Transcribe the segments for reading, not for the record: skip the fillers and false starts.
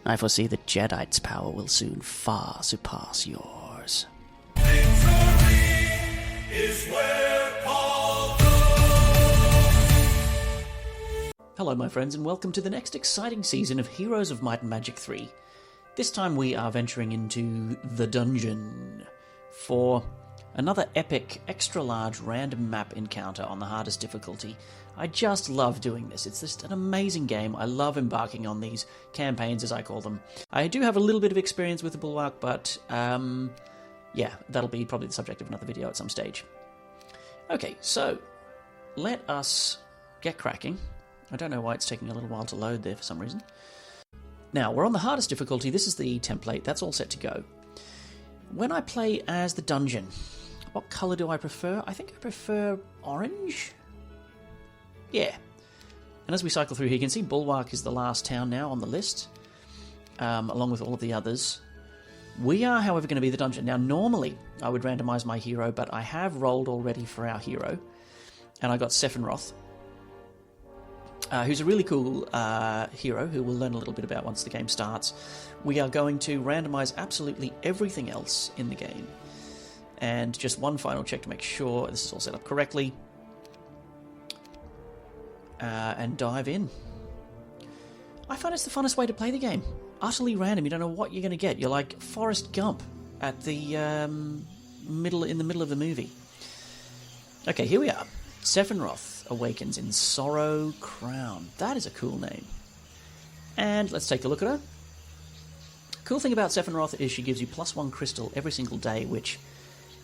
I foresee the Jedi's power will soon far surpass yours. Victory is where Paul goes. Hello my friends and welcome to the next exciting season of Heroes of Might and Magic 3. This time we are venturing into the dungeon for another epic, extra-large random map encounter on the hardest difficulty. I just love doing this. It's just an amazing game. I love embarking on these campaigns, as I call them. I do have a little bit of experience with the Bulwark, but yeah, that'll be probably the subject of another video at some stage. Okay, so let us get cracking. I don't know why it's taking a little while to load there for some reason. Now, we're on the hardest difficulty. This is the template. That's all set to go. When I play as the dungeon, what colour do I prefer? I think I prefer orange. Yeah. And as we cycle through here, you can see Bulwark is the last town now on the list, along with all of the others. We are, however, going to be the dungeon. Now, normally, I would randomise my hero, but I have rolled already for our hero, and I got Sephinroth, who's a really cool hero, who we'll learn a little bit about once the game starts. We are going to randomise absolutely everything else in the game, and just one final check to make sure this is all set up correctly, and dive in. I find it's the funnest way to play the game. Utterly random. You don't know what you're going to get. You're like Forrest Gump at the in the middle of the movie. Okay, here we are. Sephinroth awakens in Sorrow Crown. That is a cool name. And let's take a look at her. Cool thing about Sephinroth is she gives you +1 crystal every single day, which,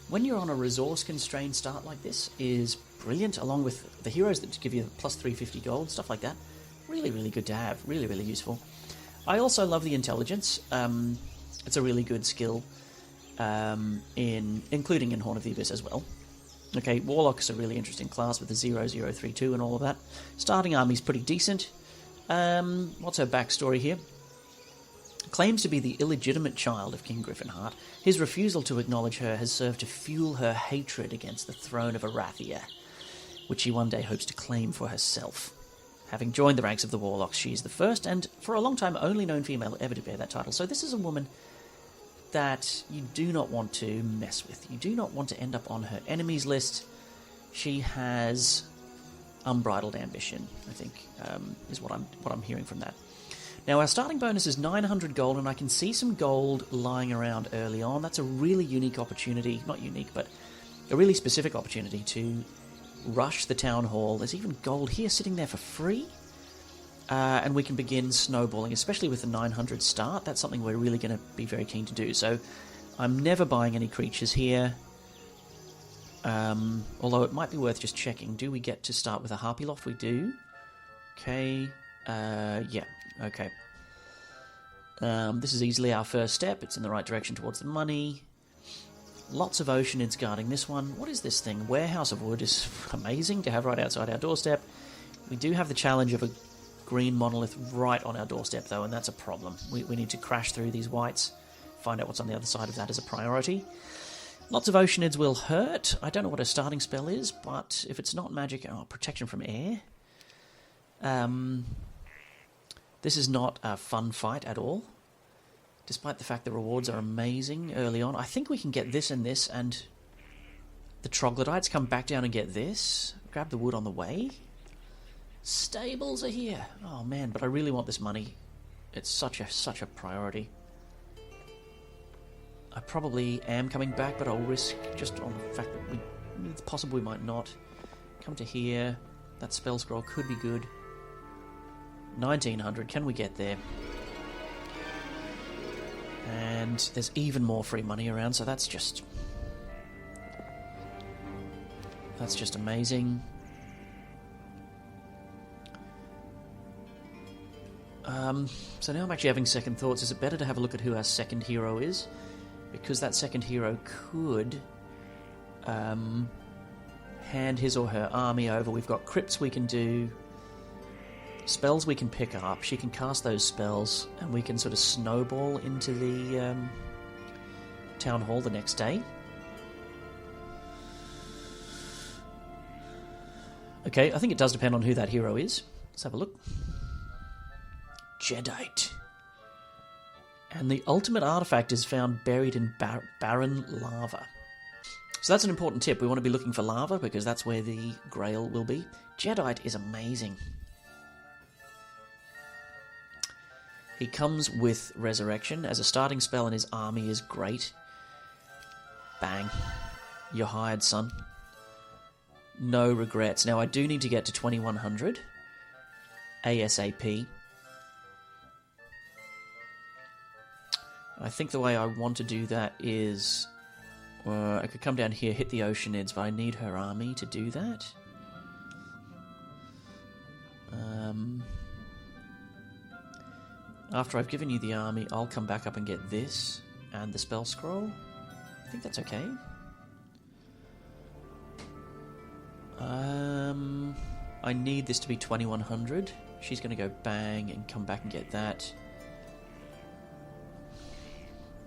when you're on a resource-constrained start like this, is brilliant, along with the heroes that give you +350 gold, stuff like that. Really, really good to have. Really, really useful. I also love the intelligence. It's a really good skill, including in Horn of the Abyss as well. Okay, Warlocks are a really interesting class with the 0032 and all of that. Starting army's pretty decent. What's her backstory here? Claims to be the illegitimate child of King Griffinheart. His refusal to acknowledge her has served to fuel her hatred against the throne of Erathia, which she one day hopes to claim for herself. Having joined the ranks of the Warlocks, she is the first and, for a long time, only known female ever to bear that title. So this is a woman that you do not want to mess with. You do not want to end up on her enemies list. She has unbridled ambition, I think, is what I'm hearing from that. Now, our starting bonus is 900 gold, and I can see some gold lying around early on. That's a really unique opportunity. Not unique, but a really specific opportunity to rush the town hall. There's even gold here sitting there for free. And we can begin snowballing, especially with the 900 start. That's something we're really going to be very keen to do. So I'm never buying any creatures here. Although it might be worth just checking. Do we get to start with a Harpy Loft? We do. Okay. Yeah. Okay. This is easily our first step. It's in the right direction towards the money. Lots of Oceanids guarding this one. What is this thing? Warehouse of Wood is amazing to have right outside our doorstep. We do have the challenge of a green monolith right on our doorstep, though, and that's a problem. We need to crash through these whites, find out what's on the other side of that as a priority. Lots of Oceanids will hurt. I don't know what a starting spell is, but if it's not magic... Oh, protection from air. This is not a fun fight at all, despite the fact the rewards are amazing early on. I think we can get this and this, and the troglodytes come back down and get this. Grab the wood on the way. Stables are here. Oh man, but I really want this money. It's such a priority. I probably am coming back, but I'll risk just on the fact that it's possible we might not. Come to here. That spell scroll could be good. 1900, can we get there? And there's even more free money around, so that's just amazing. So now I'm actually having second thoughts. Is it better to have a look at who our second hero is? Because that second hero could hand his or her army over. We've got crypts we can do, spells we can pick up. She can cast those spells, and we can sort of snowball into the town hall the next day. Okay, I think it does depend on who that hero is. Let's have a look. Jedite. And the ultimate artifact is found buried in barren lava. So that's an important tip. We want to be looking for lava because that's where the Grail will be. Jadeite is amazing. He comes with Resurrection. As a starting spell in his army is great. Bang. You're hired, son. No regrets. Now, I do need to get to 2100. ASAP. I think the way I want to do that is... I could come down here, hit the Oceanids, but I need her army to do that. After I've given you the army, I'll come back up and get this and the spell scroll. I think that's okay. I need this to be 2100. She's going to go bang and come back and get that.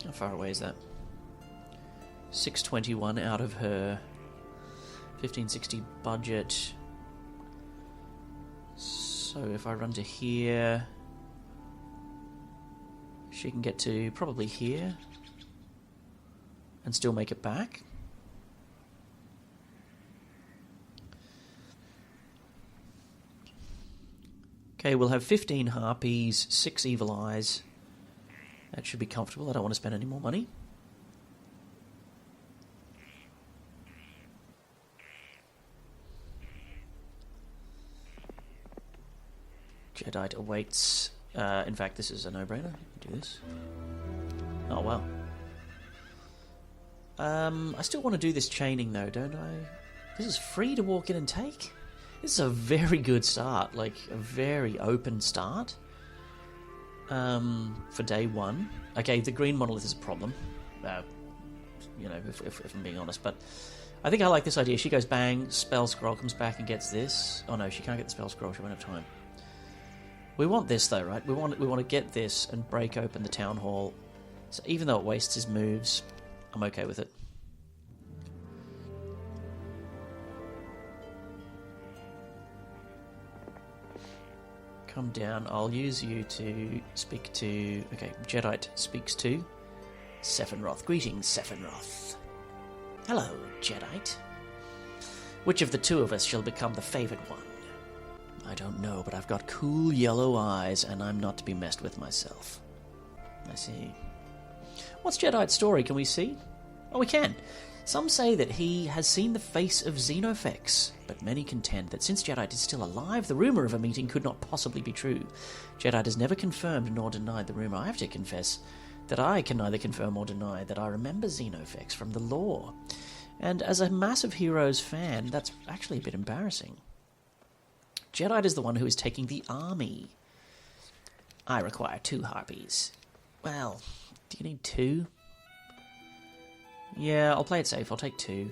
How far away is that? 621 out of her 1560 budget. So if I run to here, she can get to probably here and still make it back. Okay, we'll have 15 harpies, 6 evil eyes. That should be comfortable. I don't want to spend any more money. Jadeite awaits. In fact, this is a no-brainer. Do this. Oh, wow. I still want to do this chaining, though, don't I? This is free to walk in and take? This is a very good start. Like, a very open start. For day one. Okay, the green monolith is a problem. You know, if I'm being honest. But I think I like this idea. She goes bang, spell scroll, comes back and gets this. Oh, no, she can't get the spell scroll. She won't have time. We want this, though, right? We want to get this and break open the town hall. So even though it wastes his moves, I'm okay with it. Come down. I'll use you to speak to... Okay, Jadeite speaks to Sephinroth. Greetings, Sephinroth. Hello, Jadeite. Which of the two of us shall become the favoured one? I don't know, but I've got cool yellow eyes, and I'm not to be messed with myself. I see. What's Jadeite's story? Can we see? Oh, we can. Some say that he has seen the face of Xenofex, but many contend that since Jadeite is still alive, the rumour of a meeting could not possibly be true. Jadeite has never confirmed nor denied the rumour. I have to confess that I can neither confirm or deny that I remember Xenofex from the lore. And as a massive Heroes fan, that's actually a bit embarrassing. Jadeite is the one who is taking the army. I require 2 harpies. Well, do you need 2? Yeah, I'll play it safe. I'll take 2.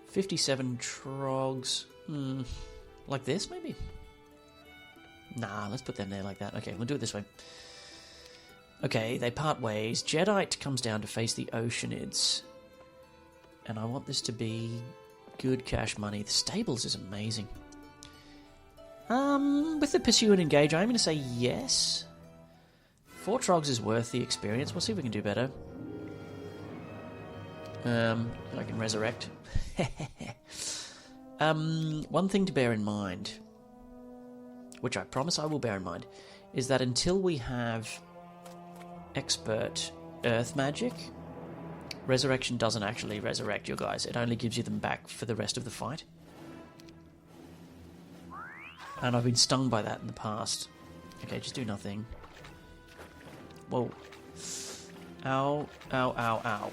57 trogs. Like this, maybe? Nah, let's put them there like that. Okay, we'll do it this way. Okay, they part ways. Jadeite comes down to face the Oceanids. And I want this to be good cash money. The stables is amazing. With the pursue and engage, I'm going to say yes. 4 trogs is worth the experience. We'll see if we can do better. I can resurrect. One thing to bear in mind, which I promise I will bear in mind, is that until we have expert earth magic, resurrection doesn't actually resurrect your guys. It only gives you them back for the rest of the fight. And I've been stung by that in the past. Okay, just do nothing. Whoa. Ow, ow, ow, ow.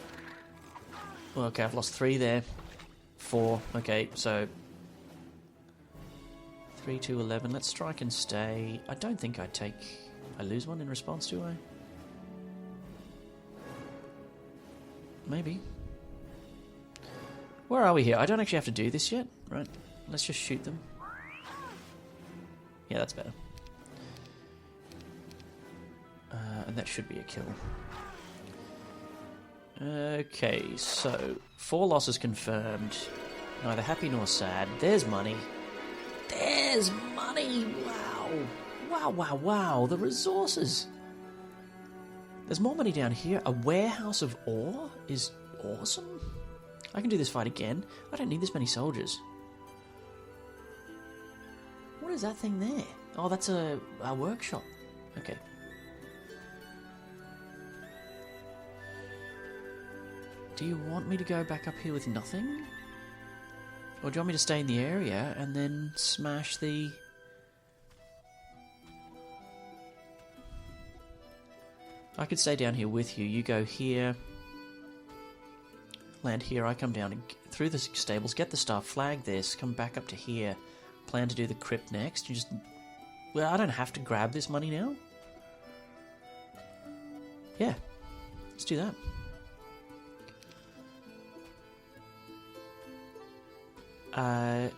Well, okay, I've lost 3 there. 4. Okay, so 3 to 11. Let's strike and stay. I don't think I lose one in response, do I? Maybe. Where are we here? I don't actually have to do this yet, right? Let's just shoot them. Yeah, that's better. And that should be a kill. Okay, so 4 losses confirmed. Neither happy nor sad. There's money. There's there's money! Wow! Wow, wow, wow! The resources! There's more money down here. A warehouse of ore is awesome. I can do this fight again. I don't need this many soldiers. What is that thing there? Oh, that's a workshop. Okay. Do you want me to go back up here with nothing? Or do you want me to stay in the area and then smash the... I could stay down here with you. You go here. Land here. I come down and through the stables, get the stuff, flag this, come back up to here. Plan to do the crypt next. You just... Well, I don't have to grab this money now. Yeah. Let's do that.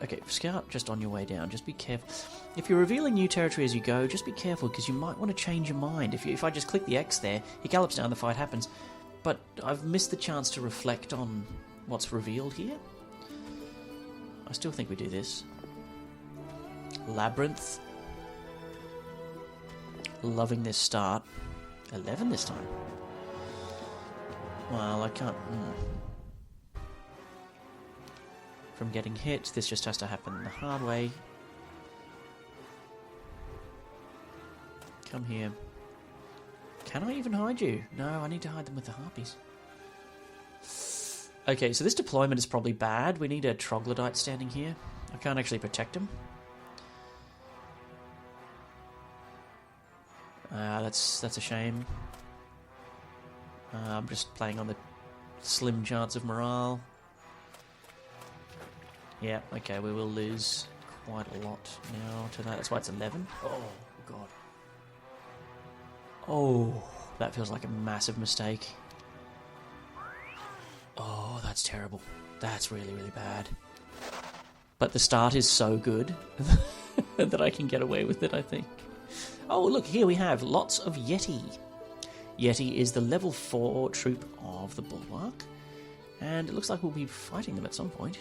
Okay, scout just on your way down. Just be careful. If you're revealing new territory as you go, just be careful because you might want to change your mind. If I just click the X there, he gallops down, the fight happens. But I've missed the chance to reflect on what's revealed here. I still think we do this. Labyrinth. Loving this start. 11 this time. Well, I can't... From getting hit, this just has to happen the hard way. Come here. Can I even hide you? No, I need to hide them with the harpies. Okay, so this deployment is probably bad. We need a troglodyte standing here. I can't actually protect him. That's a shame. I'm just playing on the slim chance of morale. Yeah, okay, we will lose quite a lot now to that. That's why it's 11. Oh, God. Oh, that feels like a massive mistake. Oh, that's terrible. That's really, really bad. But the start is so good that I can get away with it, I think. Oh, look, here we have lots of Yeti. Yeti is the level 4 troop of the Bulwark. And it looks like we'll be fighting them at some point.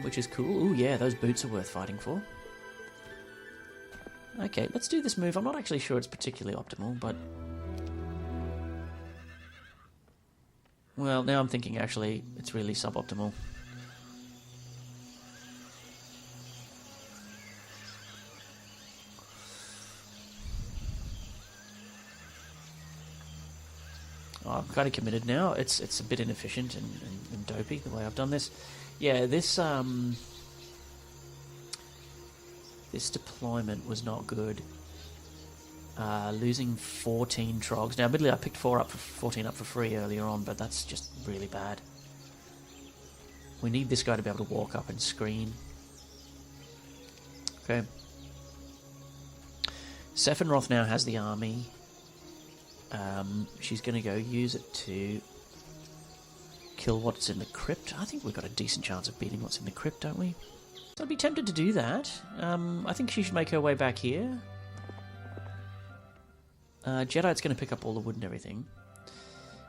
Which is cool. Ooh, yeah, those boots are worth fighting for. Okay, let's do this move. I'm not actually sure it's particularly optimal, but... Well, now I'm thinking actually it's really suboptimal. Oh, I'm kind of committed now. It's a bit inefficient and dopey the way I've done this. Yeah, this deployment was not good. Losing 14 trogs. Now, admittedly, I picked 14 up for free earlier on, but that's just really bad. We need this guy to be able to walk up and screen. Okay. Sephinroth now has the army. She's going to go use it to kill what's in the crypt. I think we've got a decent chance of beating what's in the crypt, don't we? So I'd be tempted to do that. I think she should make her way back here. Jedi's going to pick up all the wood and everything.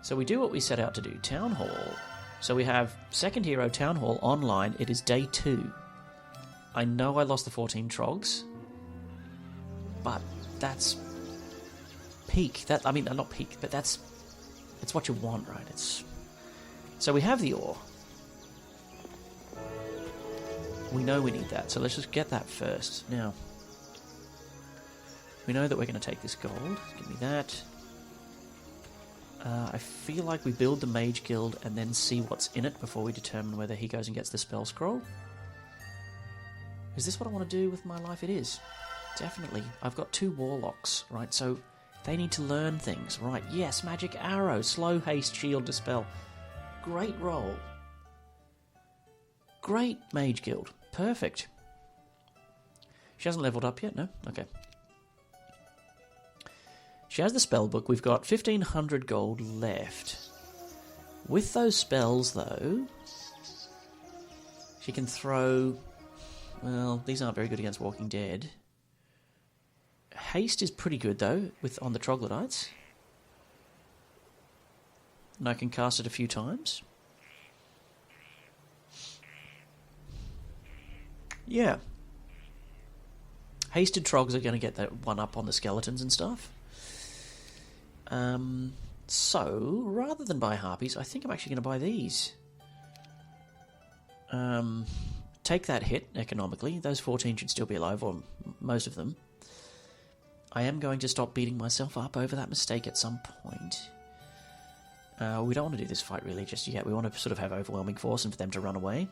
So we do what we set out to do. Town Hall. So we have second hero, Town Hall, online. It is day 2. I know I lost the 14 trogs. But that's... peak. I mean, not peak, but it's what you want, right? So we have the ore. We know we need that, so let's just get that first. Now, we know that we're going to take this gold. Give me that. I feel like we build the Mage Guild and then see what's in it before we determine whether he goes and gets the spell scroll. Is this what I want to do with my life? It is. Definitely. I've got 2 Warlocks, right? So they need to learn things, right? Yes, Magic Arrow, Slow Haste, Shield, Dispel. Great roll. Great Mage Guild. Perfect. She hasn't leveled up yet, no? Okay. She has the spell book. We've got 1,500 gold left. With those spells, though, she can throw... Well, these aren't very good against Walking Dead. Haste is pretty good, though, on the troglodytes. And I can cast it a few times. Yeah. Hasted trogs are going to get that one up on the skeletons and stuff. So, rather than buy harpies, I think I'm actually going to buy these. Take that hit economically. Those 14 should still be alive, or most of them. I am going to stop beating myself up over that mistake at some point. We don't want to do this fight really just yet. We want to sort of have overwhelming force and for them to run away.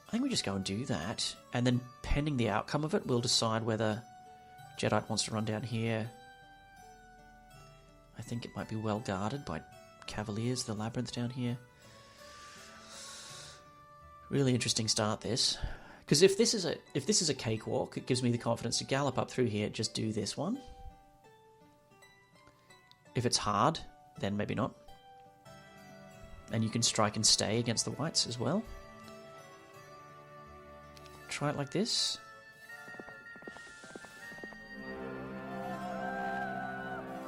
I think we just go and do that, and then pending the outcome of it, we'll decide whether Jedi wants to run down here. I think it might be well guarded by Cavaliers, the labyrinth down here. Really interesting start, this. Because if this is a cakewalk, it gives me the confidence to gallop up through here, just do this one. If it's hard, then maybe not. And you can strike and stay against the whites as well. Try it like this.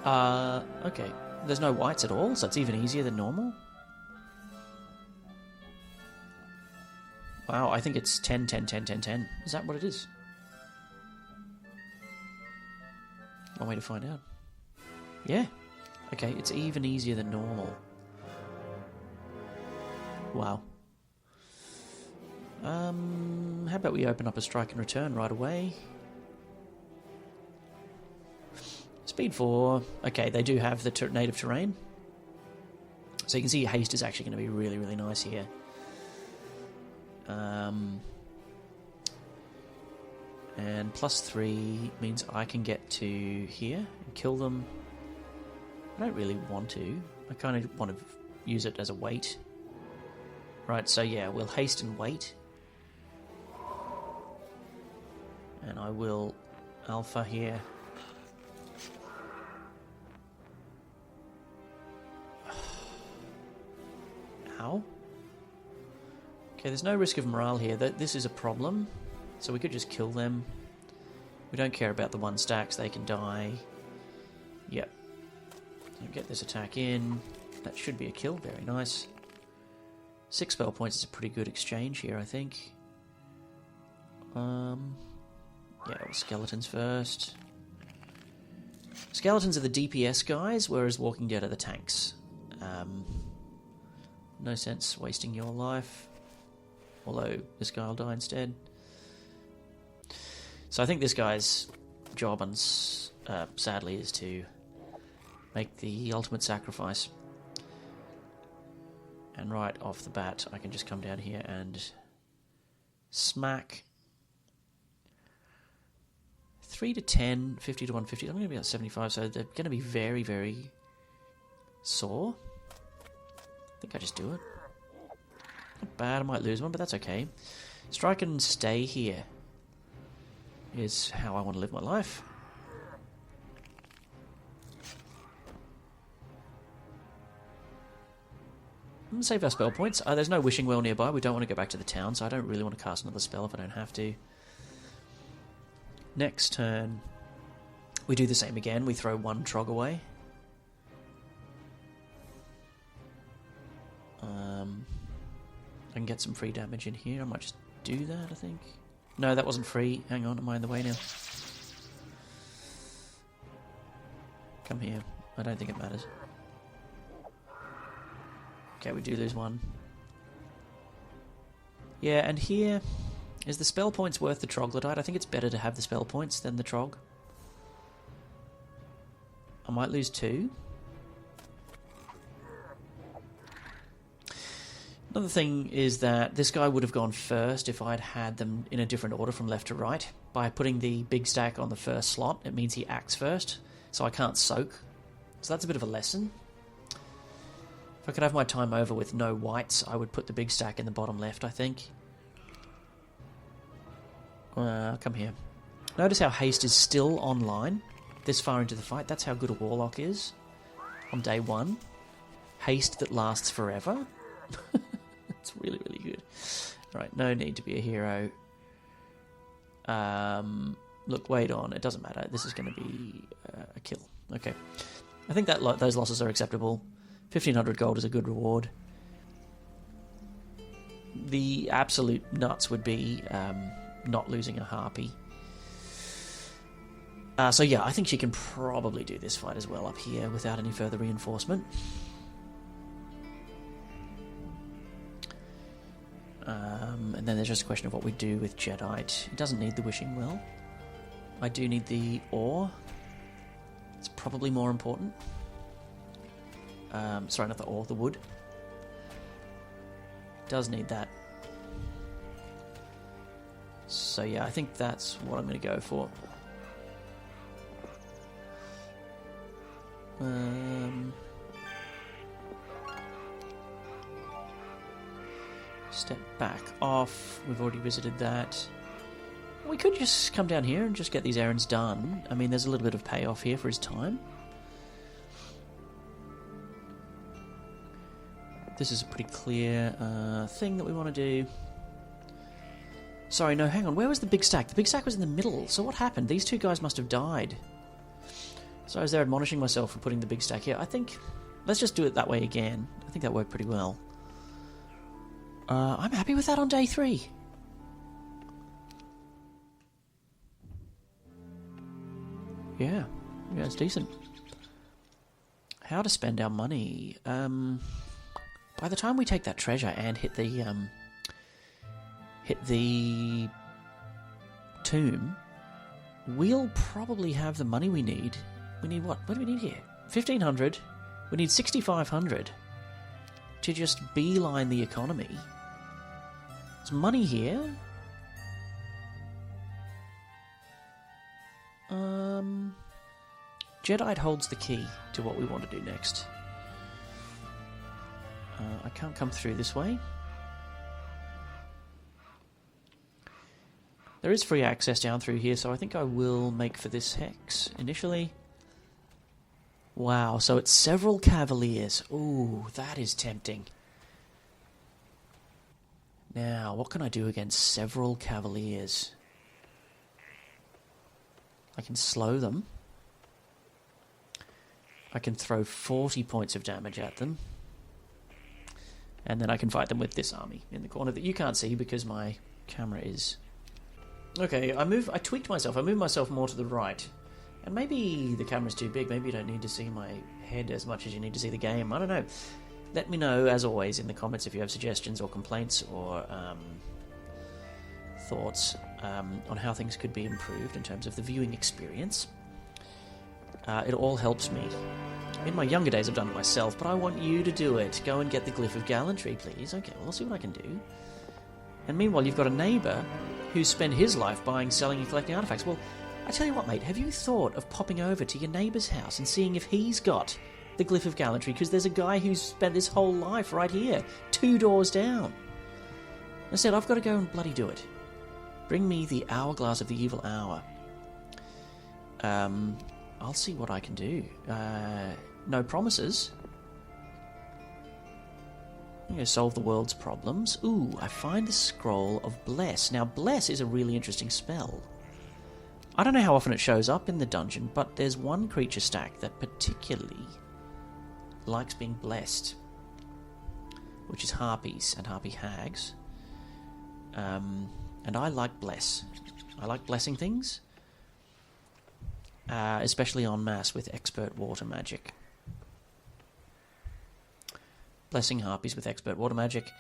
Okay. There's no whites at all, so it's even easier than normal. Wow, I think it's 10, 10, 10, 10, 10. Is that what it is? One way to find out. Yeah. Okay, it's even easier than normal. Wow. How about we open up a strike and return right away? Speed 4. Okay, they do have the native terrain. So you can see haste is actually going to be really, really nice here. And +3 means I can get to here and kill them. I don't really want to. I kind of want to use it as a wait. Right, so yeah, we'll haste and wait. And I will alpha here. Ow. Okay, there's no risk of morale here. This is a problem. So we could just kill them. We don't care about the 1 stacks. They can die. Yep. So get this attack in. That should be a kill. Very nice. 6 spell points is a pretty good exchange here, I think. Yeah, well, skeletons first. Skeletons are the DPS guys, whereas Walking Dead are the tanks. No sense wasting your life. Although, this guy will die instead. So I think this guy's job, sadly, is to make the ultimate sacrifice. And right off the bat, I can just come down here and smack. 3 to 10, 50 to 150. I'm going to be at 75, so they're going to be very, very sore. I think I just do it. Not bad, I might lose one, but that's okay. Strike and stay here is how I want to live my life. Save our spell points. There's no wishing well nearby. We don't want to go back to the town, so I don't really want to cast another spell if I don't have to. Next turn, we do the same again. We throw 1 trog away. I can get some free damage in here. I might just do that, I think. No, that wasn't free. Hang on, am I in the way now? Come here. I don't think it matters. Okay, we do lose 1. Yeah, and here... Is the spell points worth the troglodyte? I think it's better to have the spell points than the trog. I might lose 2. Another thing is that this guy would have gone first if I'd had them in a different order from left to right. By putting the big stack on the first slot, it means he acts first, so I can't soak. So that's a bit of a lesson. If I could have my time over with no whites, I would put the big stack in the bottom left, I think. Come here. Notice how haste is still online this far into the fight. That's how good a warlock is on day 1. Haste that lasts forever. It's really, really good. Right, no need to be a hero. Look, wait on. It doesn't matter. This is going to be a kill. Okay. I think that those losses are acceptable. 1,500 gold is a good reward. The absolute nuts would be... not losing a harpy. So yeah, I think she can probably do this fight as well up here without any further reinforcement. And then there's just a question of what we do with Jedi. It doesn't need the Wishing Well. I do need the ore. It's probably more important. Sorry, not the ore, the wood. Does need that. So yeah, I think that's what I'm going to go for. Step back off. We've already visited that. We could just come down here and just get these errands done. I mean, there's a little bit of payoff here for his time. This is a pretty clear thing that we want to do. Sorry, no, hang on. Where was the big stack? The big stack was in the middle. So what happened? These two guys must have died. So I was there admonishing myself for putting the big stack here. I think... Let's just do it that way again. I think that worked pretty well. I'm happy with that on day 3. Yeah, it's decent. How to spend our money. By the time we take that treasure and hit the tomb, we'll probably have the money we need. We need what? What do we need here? 1,500. We need 6,500 to just beeline the economy. There's money here. Jedi holds the key to what we want to do next. I can't come through this way. There is free access down through here, so I think I will make for this hex initially. Wow, so it's several cavaliers. Ooh, that is tempting. Now, what can I do against several cavaliers? I can slow them. I can throw 40 points of damage at them. And then I can fight them with this army in the corner that you can't see because my camera is... Okay, I tweaked myself. I moved myself more to the right. And maybe the camera's too big. Maybe you don't need to see my head as much as you need to see the game. I don't know. Let me know, as always, in the comments if you have suggestions or complaints or thoughts on how things could be improved in terms of the viewing experience. It all helps me. In my younger days, I've done it myself, but I want you to do it. Go and get the Glyph of Gallantry, please. Okay, well, I'll see what I can do. And meanwhile, you've got a neighbour who's spent his life buying, selling, and collecting artifacts. Well, I tell you what, mate, have you thought of popping over to your neighbour's house and seeing if he's got the Glyph of Gallantry? Because there's a guy who's spent his whole life right here, 2 doors down. I said, I've got to go and bloody do it. Bring me the Hourglass of the Evil Hour. I'll see what I can do. No promises. I'm going to solve the world's problems. Ooh, I find the Scroll of Bless. Now, Bless is a really interesting spell. I don't know how often it shows up in the dungeon, but there's one creature stack that particularly likes being blessed, which is harpies and harpy hags. And I like bless. I like blessing things, especially en masse with expert water magic. Blessing harpies with expert water magic.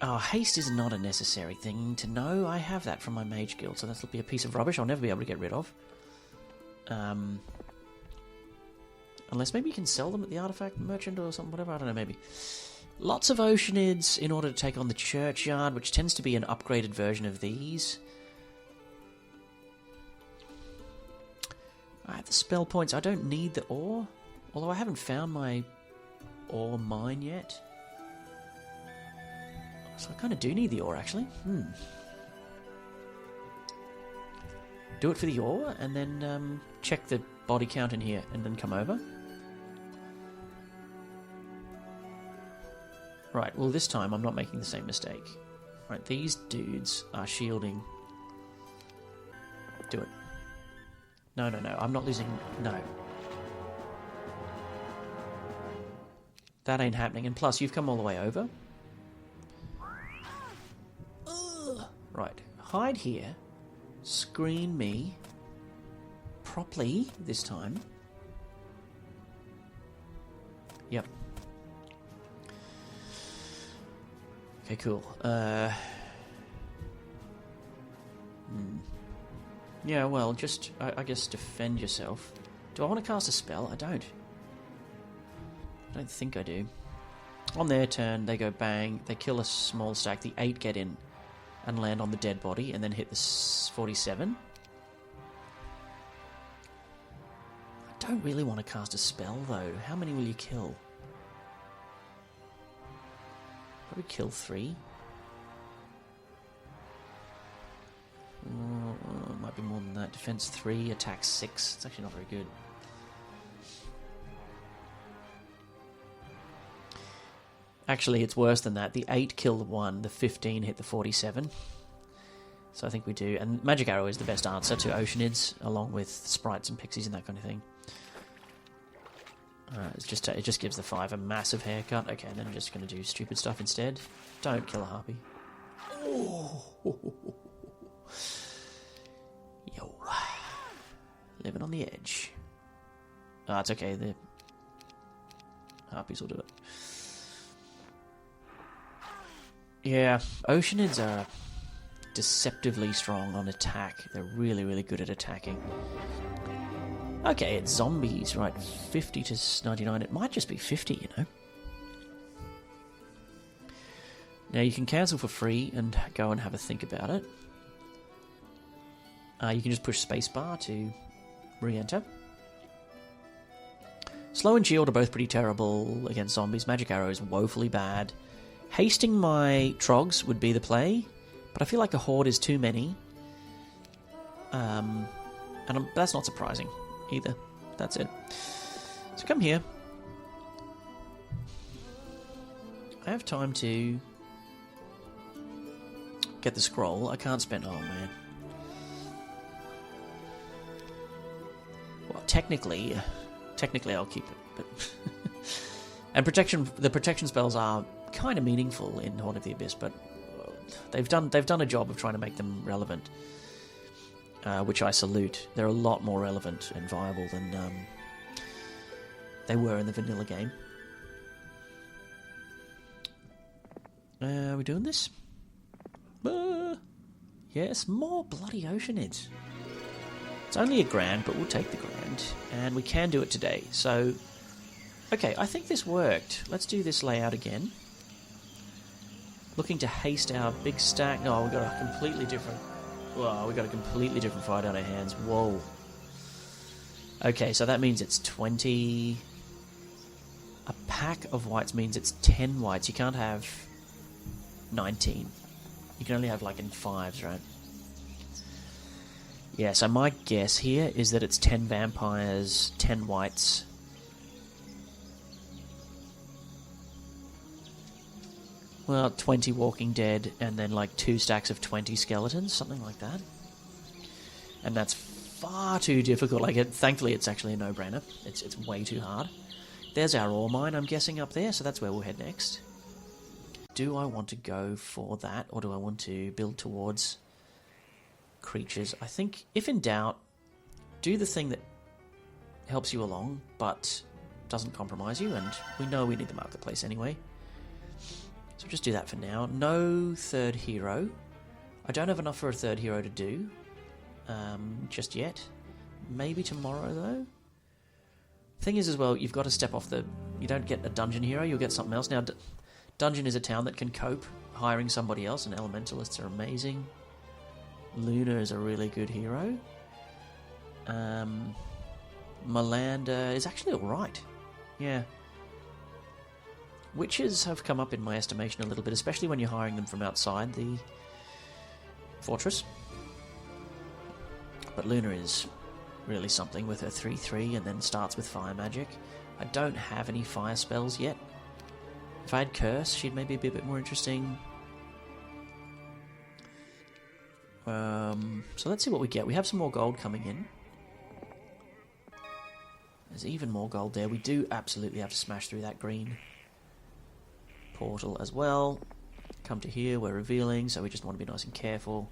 Oh, haste is not a necessary thing to know. I have that from my mage guild, so that'll be a piece of rubbish I'll never be able to get rid of. Unless maybe you can sell them at the artifact merchant or something, whatever, I don't know, maybe. Lots of Oceanids in order to take on the Churchyard, which tends to be an upgraded version of these. I have the spell points. I don't need the ore, although I haven't found my ore mine yet. So I kind of do need the ore, actually. Do it for the ore, and then check the body count in here, and then come over. Right, well this time I'm not making the same mistake. Right, these dudes are shielding. Do it. No, I'm not losing... No. That ain't happening, and plus you've come all the way over. Ugh. Right, hide here. Screen me. properly this time. Yep. Okay, cool. Yeah, well, just, I guess, defend yourself. Do I want to cast a spell? I don't. I don't think I do. On their turn, they go bang, they kill a small stack, the 8 get in and land on the dead body, and then hit the 47. I don't really want to cast a spell, though. How many will you kill? Probably kill 3. Might be more than that. Defense 3, attack 6. It's actually not very good. Actually, it's worse than that. The 8 killed the 1, the 15 hit the 47. So I think we do. And Magic Arrow is the best answer to Oceanids, along with Sprites and Pixies and that kind of thing. It just gives the 5 a massive haircut. Okay, and then I'm just going to do stupid stuff instead. Don't kill a Harpy. Oh. Yo. Living on the edge. Ah, it's okay. The Harpies will do it. Yeah, Oceanids are deceptively strong on attack. They're really, really good at attacking. Okay, it's zombies, right? 50 to 99. It might just be 50, you know. Now, you can cancel for free and go and have a think about it. You can just push spacebar to re-enter. Slow and Shield are both pretty terrible against zombies. Magic Arrow is woefully bad. Hasting my Trogs would be the play, but I feel like a Horde is too many. And that's not surprising either. That's it. So come here. I have time to get the scroll. I can't spend... Oh, man. Well, technically I'll keep it, but... And the protection spells are kind of meaningful in Horde of the Abyss, but they've done a job of trying to make them relevant, which I salute. They're a lot more relevant and viable than they were in the vanilla game. Are we doing this? Yes, more bloody Oceanids. It's only $1,000, but we'll take the grand, and we can do it today. So, okay, I think this worked. Let's do this layout again. Looking to haste our big stack. Oh, we got a completely different... Whoa, we got a completely different fight out of hands. Whoa. Okay, so that means it's 20... A pack of whites means it's 10 whites. You can't have 19. You can only have, like, in 5s, right? Yeah, so my guess here is that it's 10 vampires, 10 whites... Well, 20 Walking Dead, and then like 2 stacks of 20 skeletons, something like that. And that's far too difficult. Thankfully, it's actually a no-brainer. It's way too hard. There's our ore mine, I'm guessing, up there, so that's where we'll head next. Do I want to go for that, or do I want to build towards creatures? I think, if in doubt, do the thing that helps you along, but doesn't compromise you, and we know we need the marketplace anyway. So just do that for now. No third hero. I don't have enough for a third hero to do just yet. Maybe tomorrow, though. Thing is, as well, you've got to step off the... You don't get a dungeon hero, you'll get something else. Now, dungeon is a town that can cope hiring somebody else, and elementalists are amazing. Luna is a really good hero. Melander is actually alright. Yeah. Witches have come up in my estimation a little bit, especially when you're hiring them from outside the fortress. But Luna is really something with her 3/3 and then starts with fire magic. I don't have any fire spells yet. If I had Curse, she'd maybe be a bit more interesting. So let's see what we get. We have some more gold coming in. There's even more gold there. We do absolutely have to smash through that green portal as well. Come to here, we're revealing, so we just want to be nice and careful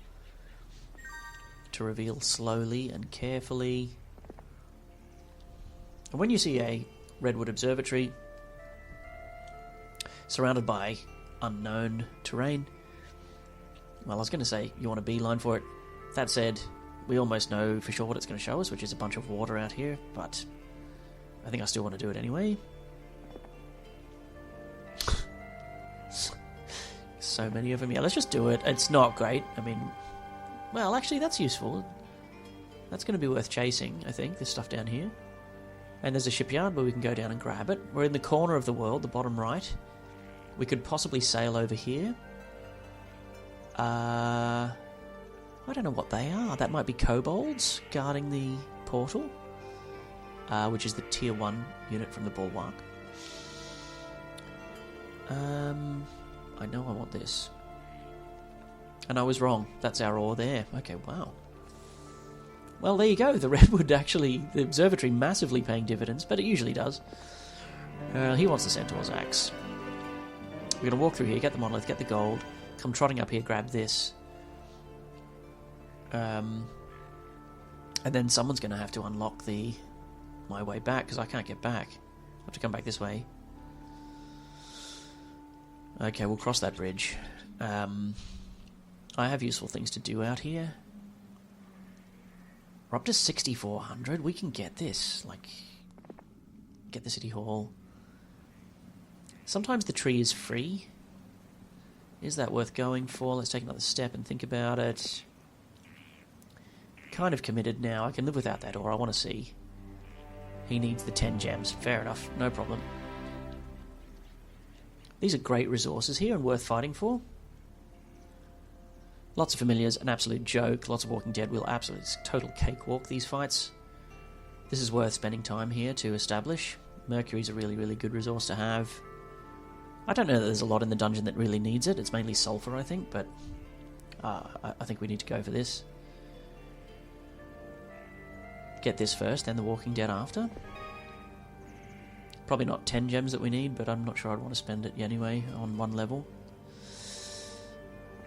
to reveal slowly and carefully. And when you see a redwood observatory surrounded by unknown terrain, well, I was going to say you want a beeline for it. That said, we almost know for sure what it's going to show us, which is a bunch of water out here, but I think I still want to do it anyway. So many of them. Yeah, let's just do it. It's not great. I mean, well, actually, that's useful. That's going to be worth chasing, I think, this stuff down here. And there's a shipyard where we can go down and grab it. We're in the corner of the world, the bottom right. We could possibly sail over here. I don't know what they are. That might be kobolds guarding the portal, which is the tier 1 unit from the bulwark. I know I want this. And I was wrong. That's our ore there. Okay, wow. Well, there you go. The redwood actually, the observatory massively paying dividends, but it usually does. He wants the centaur's axe. We're going to walk through here, get the monolith, get the gold, come trotting up here, grab this. And then someone's going to have to unlock my way back, because I can't get back. I have to come back this way. Okay, we'll cross that bridge. I have useful things to do out here. We're up to 6,400. We can get this. Like, get the city hall. Sometimes the tree is free. Is that worth going for? Let's take another step and think about it. Kind of committed now. I can live without that ore. I want to see. He needs the 10 gems. Fair enough. No problem. These are great resources here and worth fighting for. Lots of familiars, an absolute joke. Lots of Walking Dead. We'll absolutely total cakewalk these fights. This is worth spending time here to establish. Mercury's a really, really good resource to have. I don't know that there's a lot in the dungeon that really needs it. It's mainly sulfur, I think, but I think we need to go for this. Get this first, then the Walking Dead after. Probably not 10 gems that we need, but I'm not sure I'd want to spend it anyway on one level.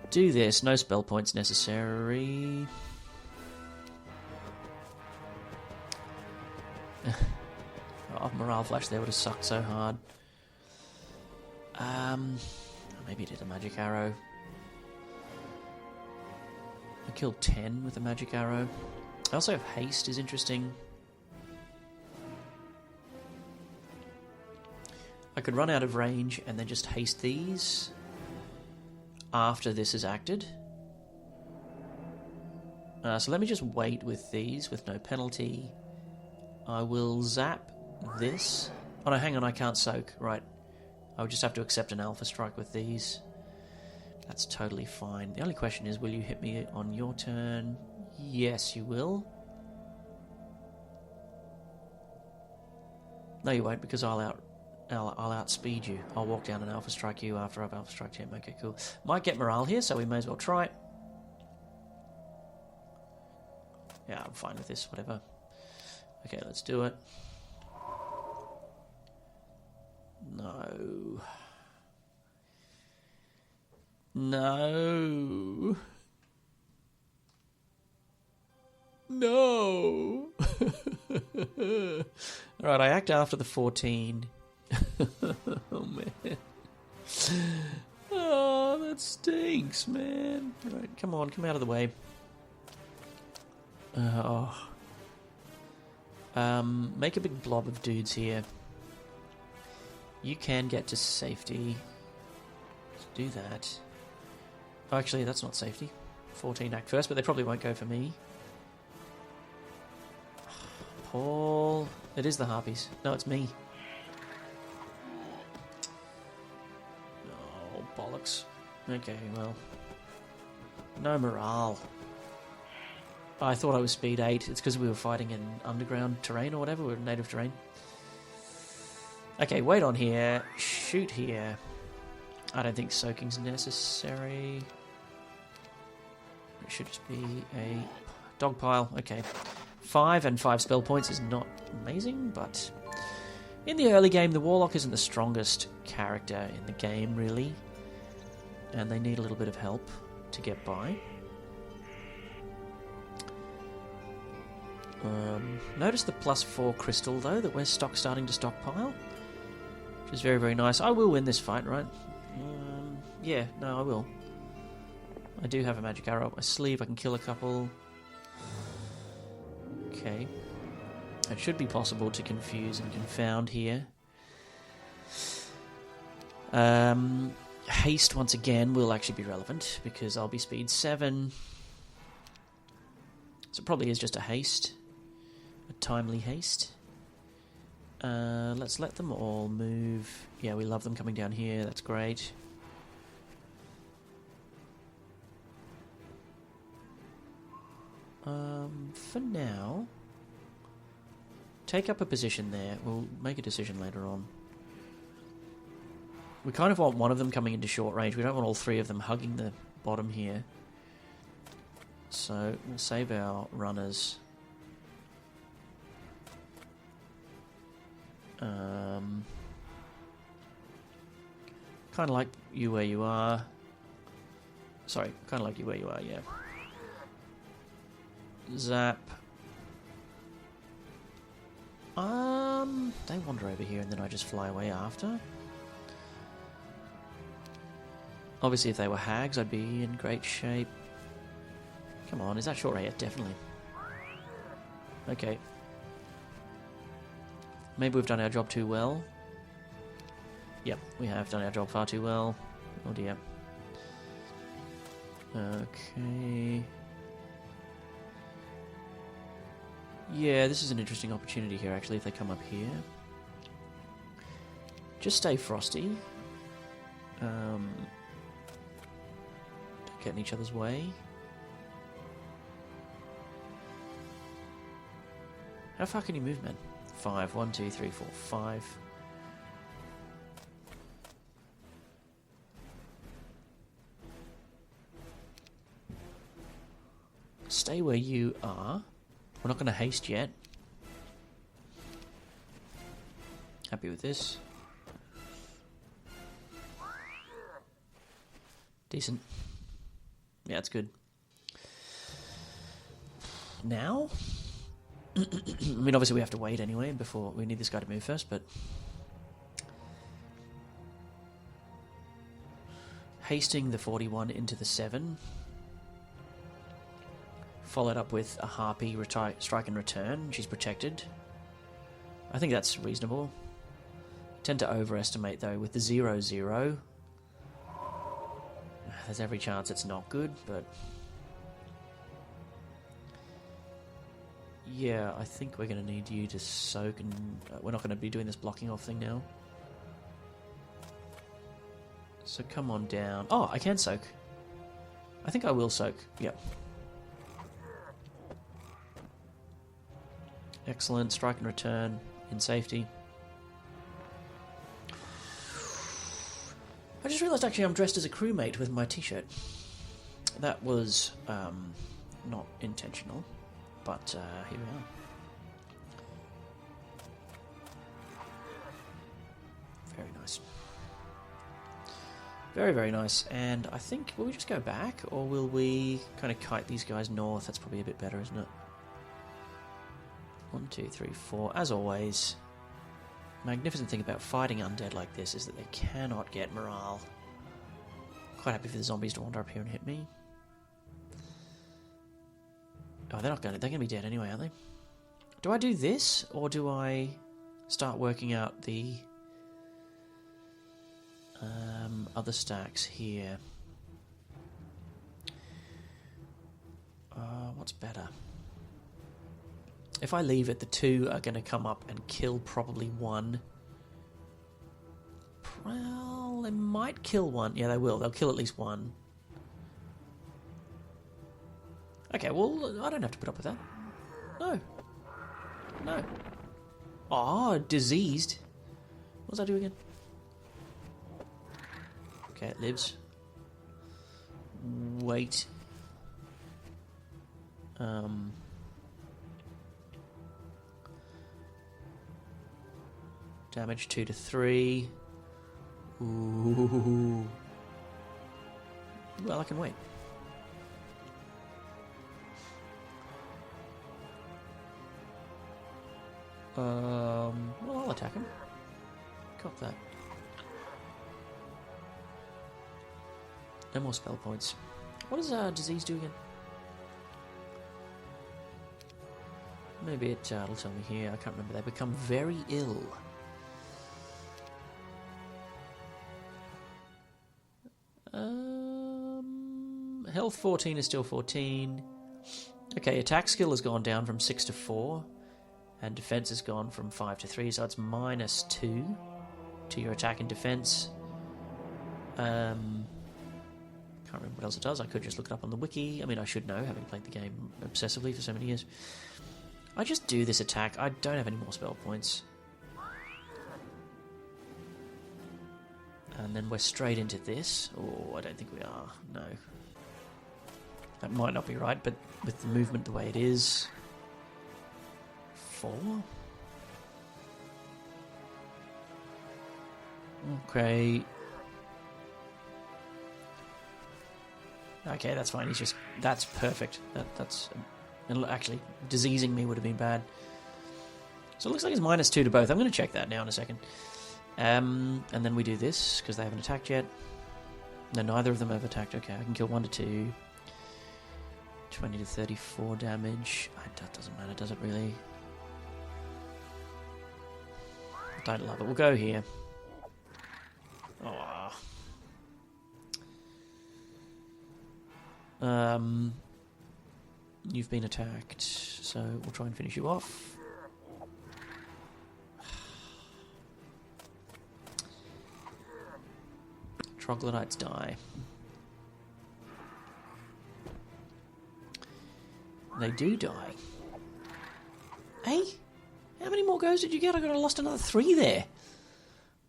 Do this. No spell points necessary. Oh, morale flash there would have sucked so hard. Maybe it did a magic arrow. I killed 10 with a magic arrow. I also have haste, is interesting. I could run out of range and then just haste these after this is acted. So let me just wait with these with no penalty. I will zap this. Oh no, hang on, I can't soak. Right. I would just have to accept an alpha strike with these. That's totally fine. The only question is, will you hit me on your turn? Yes, you will. No, you won't, because I'll outspeed you. I'll walk down and alpha strike you after I've alpha striked him. Okay, cool. Might get morale here, so we may as well try it. Yeah, I'm fine with this, whatever. Okay, let's do it. No. No. No. Alright, I act after the 14. Oh, man. Oh, that stinks, man. Alright, come on, come out of the way. Make a big blob of dudes here. You can get to safety. Let's do that. Oh, actually, that's not safety. 14 act first, but they probably won't go for me. Paul. It is the harpies. No, it's me. Oh, bollocks. Okay, well. No morale. I thought I was speed 8. It's because we were fighting in underground terrain or whatever. We were native terrain. Okay, wait on here. Shoot here. I don't think soaking's necessary. It should just be a dog pile. Okay. 5 and 5 spell points is not amazing, but in the early game, the Warlock isn't the strongest character in the game, really. And they need a little bit of help to get by. Notice the +4 crystal, though, that we're starting to stockpile. Which is very, very nice. I will win this fight, right? Yeah, no, I will. I do have a magic arrow up my sleeve. I can kill a couple. Okay. It should be possible to confuse and confound here. Haste, once again, will actually be relevant, because I'll be speed 7. So it probably is just a haste. A timely haste. Let's let them all move. Yeah, we love them coming down here. That's great. For now, take up a position there. We'll make a decision later on. We kind of want one of them coming into short range. We don't want all three of them hugging the bottom here. So we'll save our runners. Kind of like you where you are. Sorry, kind of like you where you are, yeah. Zap. They wander over here and then I just fly away after. Obviously, if they were hags, I'd be in great shape. Come on, is that short range? Yeah, definitely. Okay. Maybe we've done our job too well. Yep, we have done our job far too well. Oh dear. Okay. Yeah, this is an interesting opportunity here, actually, if they come up here. Just stay frosty. Don't get in each other's way. How far can you move, man? 5. 1, 2, 3, 4, 5. Stay where you are. We're not going to haste yet. Happy with this. Decent. Yeah, it's good. Now? I mean, obviously we have to wait anyway before we need this guy to move first, but... Hasting the 41 into the 7. Followed up with a Harpy strike and return. She's protected. I think that's reasonable. Tend to overestimate, though, with the 0-0. There's every chance it's not good, but... Yeah, I think we're going to need you to soak, and we're not going to be doing this blocking off thing now. So come on down. Oh, I can soak. I think I will soak. Yep. Excellent. Strike and return in safety. I just realised actually I'm dressed as a crewmate with my t-shirt. That was not intentional, but here we are. Very nice. Very, very nice. And I think, will we just go back, or will we kind of kite these guys north? That's probably a bit better, isn't it? 1, 2, 3, 4. As always, magnificent thing about fighting undead like this is that they cannot get morale. Quite happy for the zombies to wander up here and hit me. Oh, they're not going to. They're going to be dead anyway, aren't they? Do I do this, or do I start working out the other stacks here? What's better? If I leave it, the 2 are going to come up and kill probably 1. Well, they might kill 1. Yeah, they will. They'll kill at least 1. Okay, well, I don't have to put up with that. No. No. Oh, diseased. What does that do again? Okay, it lives. Wait. Damage 2 to 3. Ooh. Well, I can wait. Well, I'll attack him. Cock that. No more spell points. What does disease do again? Maybe it'll tell me here. I can't remember. They become very ill. Health 14 is still 14. Okay, attack skill has gone down from 6 to 4. And defense has gone from 5 to 3. So it's -2 to your attack and defense. Can't remember what else it does. I could just look it up on the wiki. I mean, I should know, having played the game obsessively for so many years. I just do this attack. I don't have any more spell points. And then we're straight into this. Oh, I don't think we are. No. That might not be right, but with the movement the way it is... 4? Okay. Okay, that's fine. He's just... That's perfect. That's... Actually, diseasing me would have been bad. So it looks like it's -2 to both. I'm going to check that now in a second. And then we do this, because they haven't attacked yet. No, neither of them have attacked. Okay, I can kill 1 to 2. 20 to 34 damage. That doesn't matter, does it really? I don't love it. We'll go here. Oh. You've been attacked, so we'll try and finish you off. Troglodytes die. They do die. Hey? How many more goes did you get? I lost another 3 there.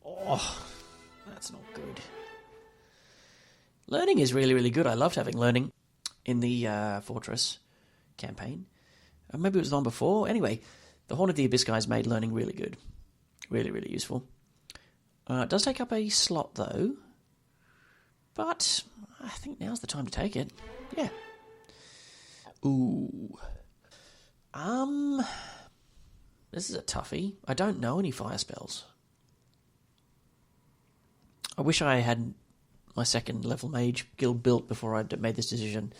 Oh, that's not good. Learning is really, really good. I loved having learning in the Fortress campaign. Maybe it was the one before. Anyway, the Horn of the Abyss guys made learning really good. Really, really useful. It does take up a slot, though. But I think now's the time to take it. Yeah. Ooh. This is a toughie. I don't know any fire spells. I wish I had my second level mage guild built before I made this decision.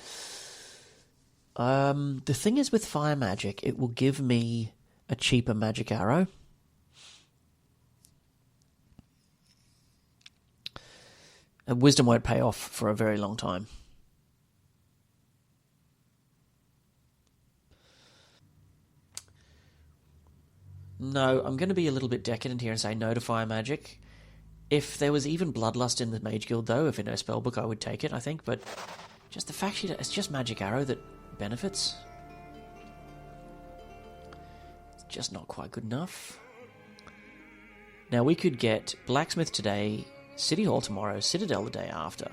The thing is with fire magic, it will give me a cheaper magic arrow. And wisdom won't pay off for a very long time. No, I'm going to be a little bit decadent here and say no to fire magic. If there was even bloodlust in the mage guild, though, if in a spellbook, I would take it, I think. But just the fact that it's just magic arrow that benefits. It's just not quite good enough. Now, we could get Blacksmith today, City Hall tomorrow, Citadel the day after.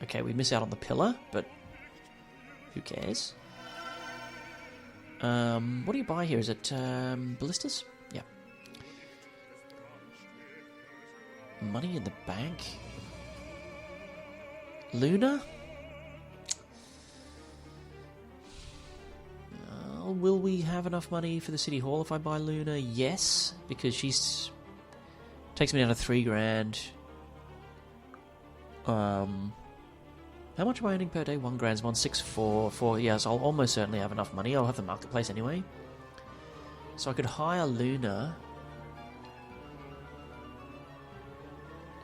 Okay, we miss out on the pillar, but who cares? What do you buy here? Is it ballistas? Yeah. Money in the bank? Luna? Will we have enough money for the City Hall if I buy Luna? Yes, because she's... takes me down to 3 grand. How much am I earning per day? 1 grand, 164, 4. Yes, I'll almost certainly have enough money. I'll have the marketplace anyway. So I could hire Luna.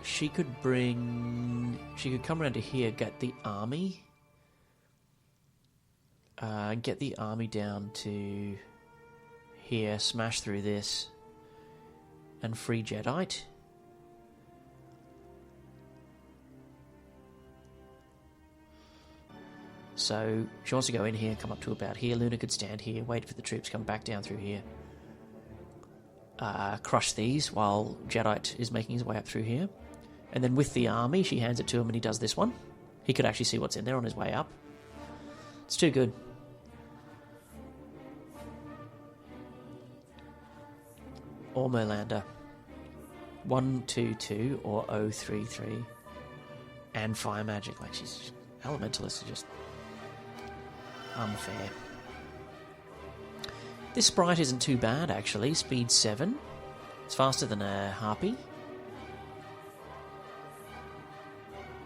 She could come around to here, get the army. Get the army down to here, smash through this, and free Jediite. So she wants to go in here, come up to about here. Luna could stand here, wait for the troops, come back down through here. Crush these while Jediite is making his way up through here. And then with the army, she hands it to him and he does this one. He could actually see what's in there on his way up. It's too good. Or Merlander. 122 or 033. And fire magic. Like, she's... Elementalists are just... unfair. This sprite isn't too bad, actually. Speed 7. It's faster than a harpy.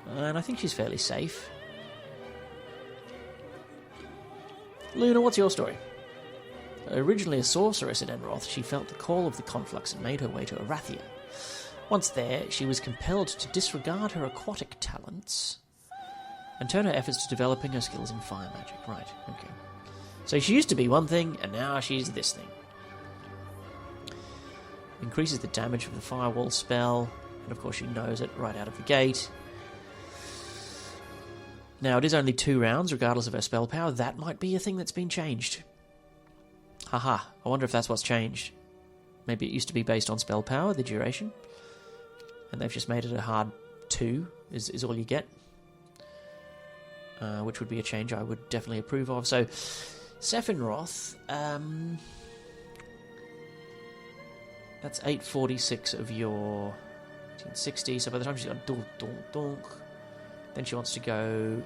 And I think she's fairly safe. Luna, what's your story? Originally a sorceress in Enroth, she felt the call of the conflux and made her way to Erathia. Once there, she was compelled to disregard her aquatic talents and turn her efforts to developing her skills in fire magic. Right, okay. So she used to be one thing, and now she's this thing. Increases the damage of the firewall spell, and of course she knows it right out of the gate. Now, it is only 2 rounds, regardless of her spell power. That might be a thing that's been changed. Haha, I wonder if that's what's changed. Maybe it used to be based on spell power, the duration. And they've just made it a hard 2, is all you get. Which would be a change I would definitely approve of. So, Sephinroth, that's 846 of your 1860. So by the time she's got donk, donk, donk, then she wants to go...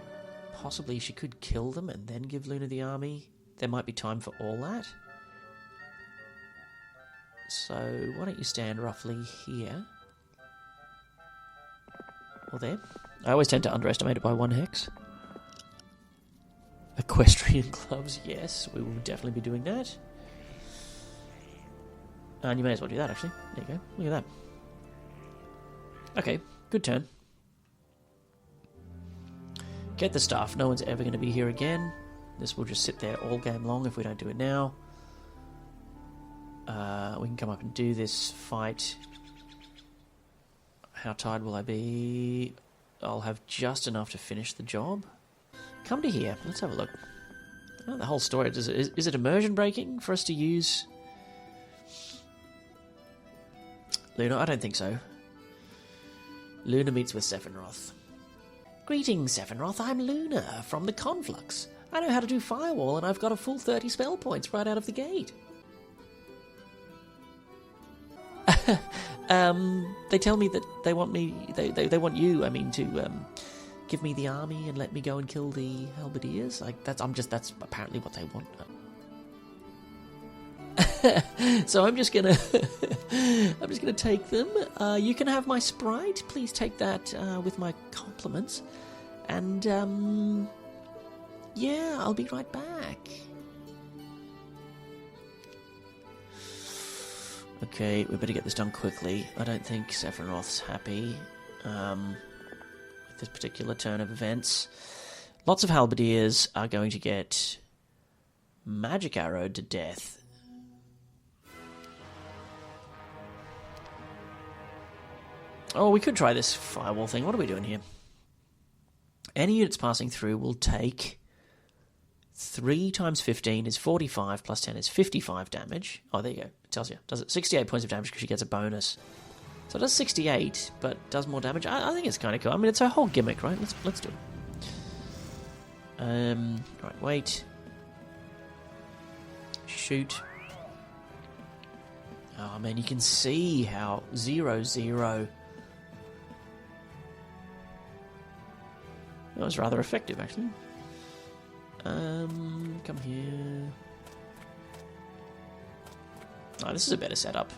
Possibly she could kill them and then give Luna the army. There might be time for all that. So why don't you stand roughly here? Or there. I always tend to underestimate it by 1 hex. Equestrian clubs, yes, we will definitely be doing that. And you may as well do that, actually. There you go. Look at that. Okay, good turn. Get the stuff. No one's ever going to be here again. This will just sit there all game long if we don't do it now. We can come up and do this fight. How tired will I be? I'll have just enough to finish the job. Come to here. Let's have a look. Oh, the whole story. Is it immersion breaking for us to use? Luna? I don't think so. Luna meets with Sephinroth. Greetings, Sephinroth. I'm Luna from the Conflux. I know how to do Firewall, and I've got a full 30 spell points right out of the gate. They tell me that they want me... They want you, I mean, to... give me the army and let me go and kill the halberdiers. Like that's apparently what they want. So I'm just gonna take them. You can have my sprite. Please take that with my compliments. And yeah, I'll be right back. Okay, we better get this done quickly. I don't think Sephinroth's happy. This particular turn of events. Lots of halberdiers are going to get magic arrowed to death. Oh, we could try this firewall thing. What are we doing here? Any units passing through will take 3 times 15 is 45 plus 10 is 55 damage. Oh, there you go. It tells you. Does it 68 points of damage because she gets a bonus. So it does 68, but does more damage. I think it's kind of cool. I mean, it's a whole gimmick, right? Let's do it. Right, wait. Shoot. Oh, man, you can see how 0-0... That was rather effective, actually. Come here. Oh, this is a better setup.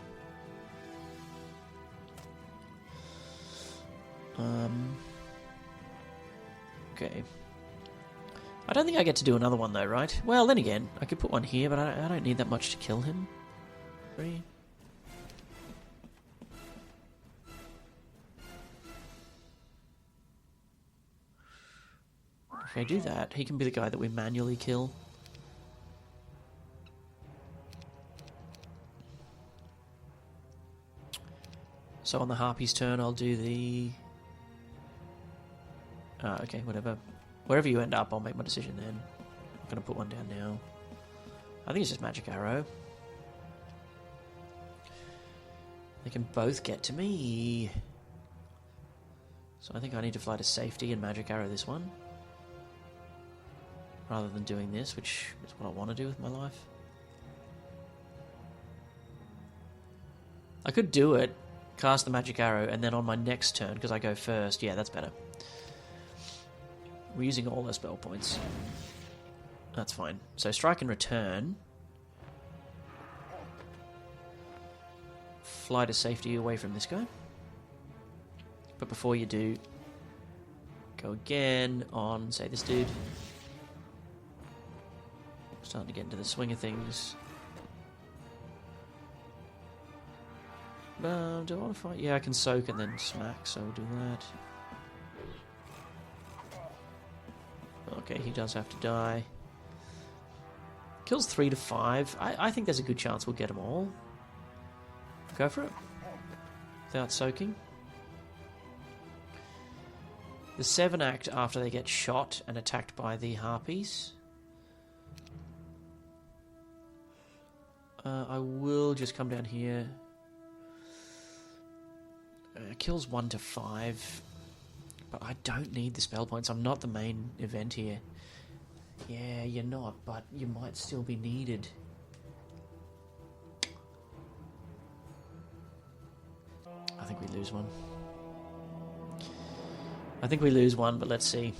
Okay. I don't think I get to do another one though, right? Well, then again, I could put one here, but I don't need that much to kill him. 3. If I do that, he can be the guy that we manually kill. So on the Harpy's turn, I'll do the... okay, whatever. Wherever you end up, I'll make my decision then. I'm going to put one down now. I think it's just Magic Arrow. They can both get to me. So I think I need to fly to safety and Magic Arrow this one. Rather than doing this, which is what I want to do with my life. I could do it, cast the Magic Arrow, and then on my next turn, because I go first, yeah, that's better. We're using all our spell points. That's fine. So strike and return. fly to safety away from this guy. But before you do, go again on, say, this dude. Starting to get into the swing of things. Do I want to fight? Yeah, I can soak and then smack, so we'll do that. Okay, he does have to die. Kills 3 to 5. I think there's a good chance we'll get them all. Go for it. Without soaking. The 7 act after they get shot and attacked by the harpies. I will just come down here. Kills 1 to 5. But I don't need the spell points. I'm not the main event here. Yeah, you're not, but you might still be needed. I think we lose one. I think we lose one, but let's see.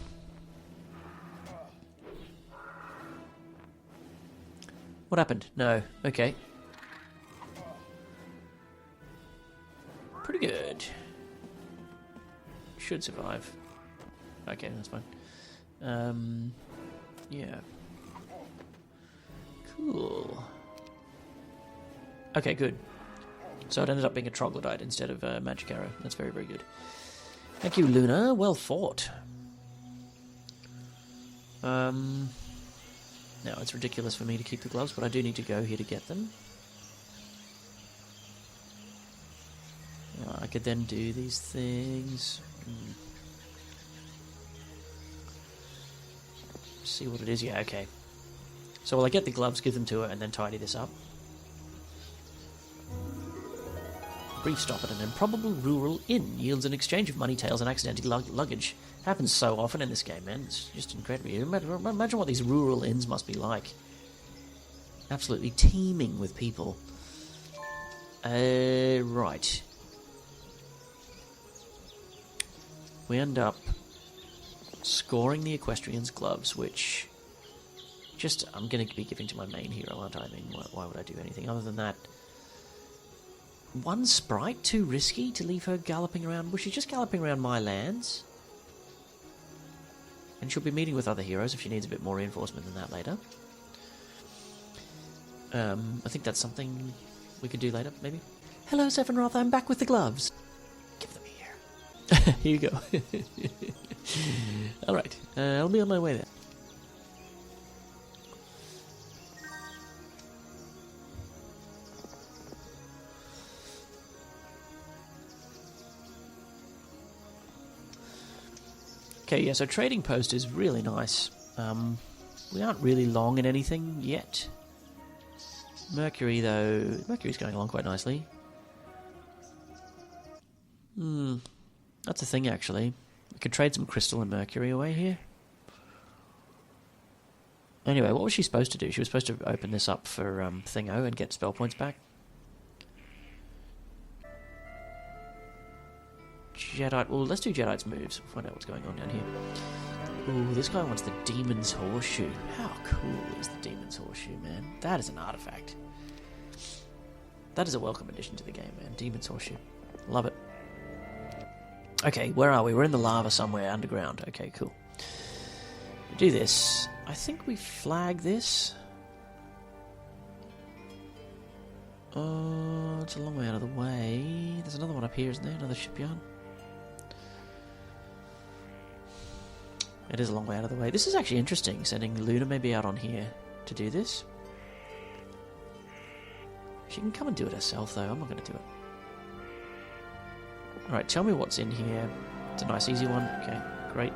What happened? No. Okay. Pretty good. Should survive. Okay, that's fine. Yeah. Cool. Okay, good. So it ended up being a troglodyte instead of a magic arrow. That's very, very good. Thank you, Luna. Well fought. Now, it's ridiculous for me to keep the gloves, but I do need to go here to get them. I could then do these things. See what it is. Yeah, okay. So will I get the gloves, give them to her, and then tidy this up? Brief stop at an improbable rural inn yields an exchange of money, tails, and accidental luggage. Happens so often in this game, man. It's just incredible. Imagine what these rural inns must be like. Absolutely teeming with people. Right. We end up scoring the equestrian's gloves, which just I'm going to be giving to my main hero, aren't I? I mean, why would I do anything other than that? One sprite too risky to leave her galloping around. Well, she's just galloping around my lands. And she'll be meeting with other heroes if she needs a bit more reinforcement than that later. I think that's something we could do later, maybe. Hello, Sephinroth, I'm back with the gloves. Give them here. Here you go. Alright, I'll be on my way then. Okay, yeah, so trading post is really nice. We aren't really long in anything yet. Mercury, though... Mercury's going along quite nicely. That's a thing, actually. We could trade some crystal and mercury away here. Anyway, what was she supposed to do? She was supposed to open this up for Thingo and get spell points back. Jedi... Well, let's do Jedi's moves. We'll find out what's going on down here. Ooh, this guy wants the Demon's Horseshoe. How cool is the Demon's Horseshoe, man? That is an artifact. That is a welcome addition to the game, man. Demon's Horseshoe. Love it. Okay, where are we? We're in the lava somewhere underground. Okay, cool. We do this. I think we flag this. Oh, it's a long way out of the way. There's another one up here, isn't there? Another shipyard. It is a long way out of the way. This is actually interesting, sending Luna maybe out on here to do this. She can come and do it herself, though. I'm not going to do it. Alright, tell me what's in here. It's a nice, easy one. Okay, great.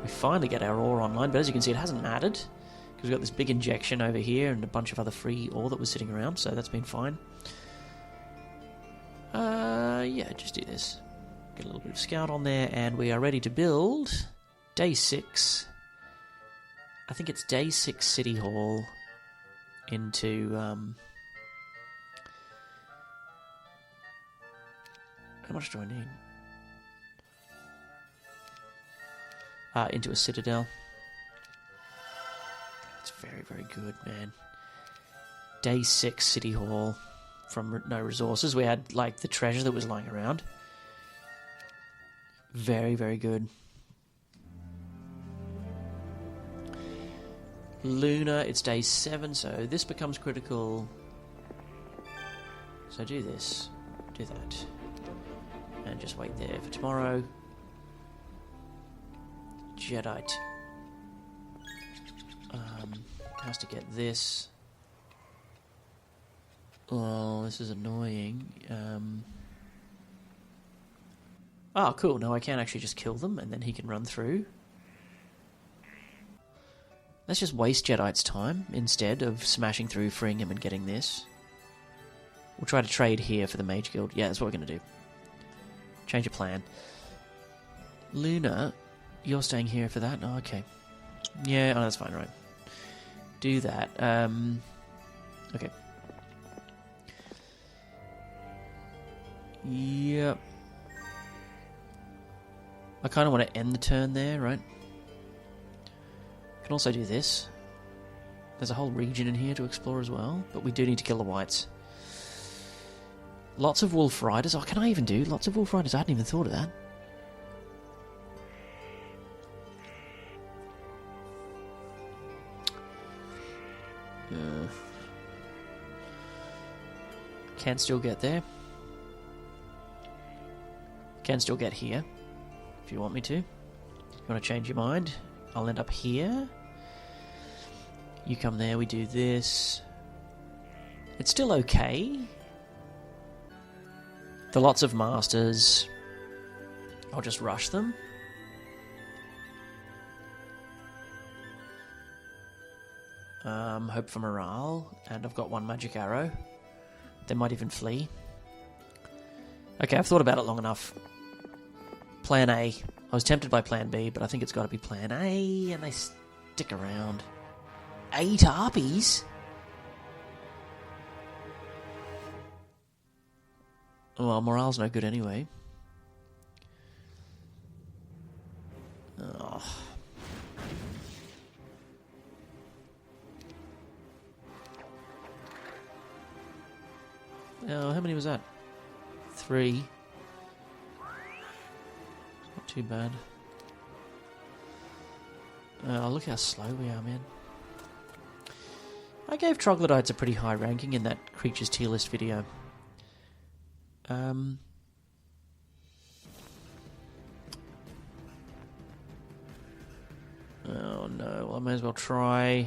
We finally get our ore online, but as you can see, it hasn't mattered. Because we've got this big injection over here and a bunch of other free ore that was sitting around, so that's been fine. Yeah, just do this. Get a little bit of scout on there, and we are ready to build... Day 6. I think it's Day 6 City Hall into, how much do I need? Into a citadel. It's very, very good, man. Day 6 City Hall. from no resources. We had, like, the treasure that was lying around. Very, very good. Luna, it's day 7, so this becomes critical. So do this, do that, and just wait there for tomorrow. Jedi has to get this. Oh, this is annoying. Oh, cool. No, I can actually just kill them, and then he can run through. Let's just waste Jedi's time instead of smashing through, freeing him, and getting this. We'll try to trade here for the Mage Guild. Yeah, that's what we're going to do. Change of plan. Luna, you're staying here for that? Oh, okay. Yeah, oh, that's fine, right. Do that. Okay. Yep. I kind of want to end the turn there, right? Can also do this. There's a whole region in here to explore as well, but we do need to kill the whites. Lots of wolf riders. Oh, can I even do lots of wolf riders? I hadn't even thought of that. Can still get there. Can still get here, if you want me to. You want to change your mind? I'll end up here. You come there, we do this. It's still okay. The lots of masters, I'll just rush them. Hope for morale, and I've got one magic arrow. They might even flee. Okay, I've thought about it long enough. Plan A. I was tempted by Plan B, but I think it's got to be Plan A, and they stick around. 8 harpies? Well, morale's no good anyway. Oh. Oh, how many was that? 3. Not too bad. Oh, look how slow we are, man. I gave troglodytes a pretty high ranking in that creatures tier list video. Oh no, well, I may as well try.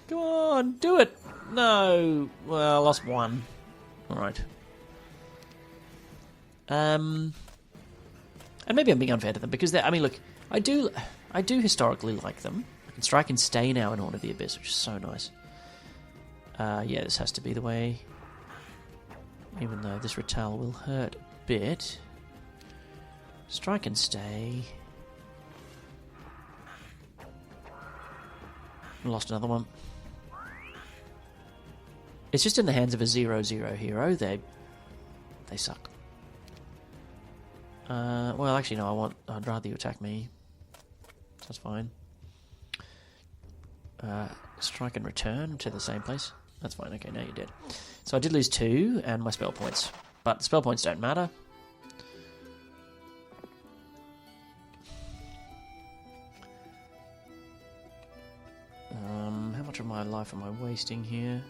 Come on, do it! No! Well, I lost 1. Alright. And maybe I'm being unfair to them, because I mean, look, I do historically like them. I can strike and stay now in Order of the Abyss, which is so nice. Yeah, this has to be the way. Even though this Retail will hurt a bit. Strike and stay. Lost another one. It's just in the hands of a 0/0 hero. They suck. Well, actually, no. I'd rather you attack me. That's fine. Strike and return to the same place. That's fine. Okay, now you're dead. So I did lose 2 and my spell points, but spell points don't matter. How much of my life am I wasting here?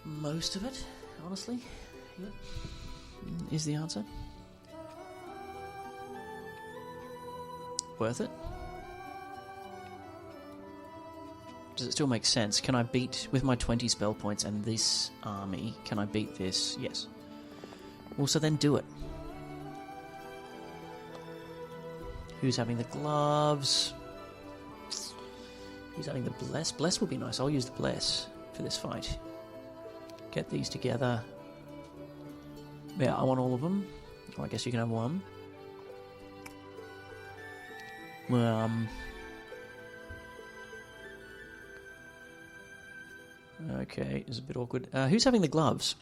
Most of it, honestly. Yep. Is the answer. Worth it? Does it still make sense? Can I beat, with my 20 spell points and this army, can I beat this? Yes. Also, then do it. Who's having the gloves? Who's having the bless? Bless will be nice. I'll use the bless for this fight. Get these together. Yeah, I want all of them. Oh, I guess you can have one. Okay, it's a bit awkward. Who's having the gloves?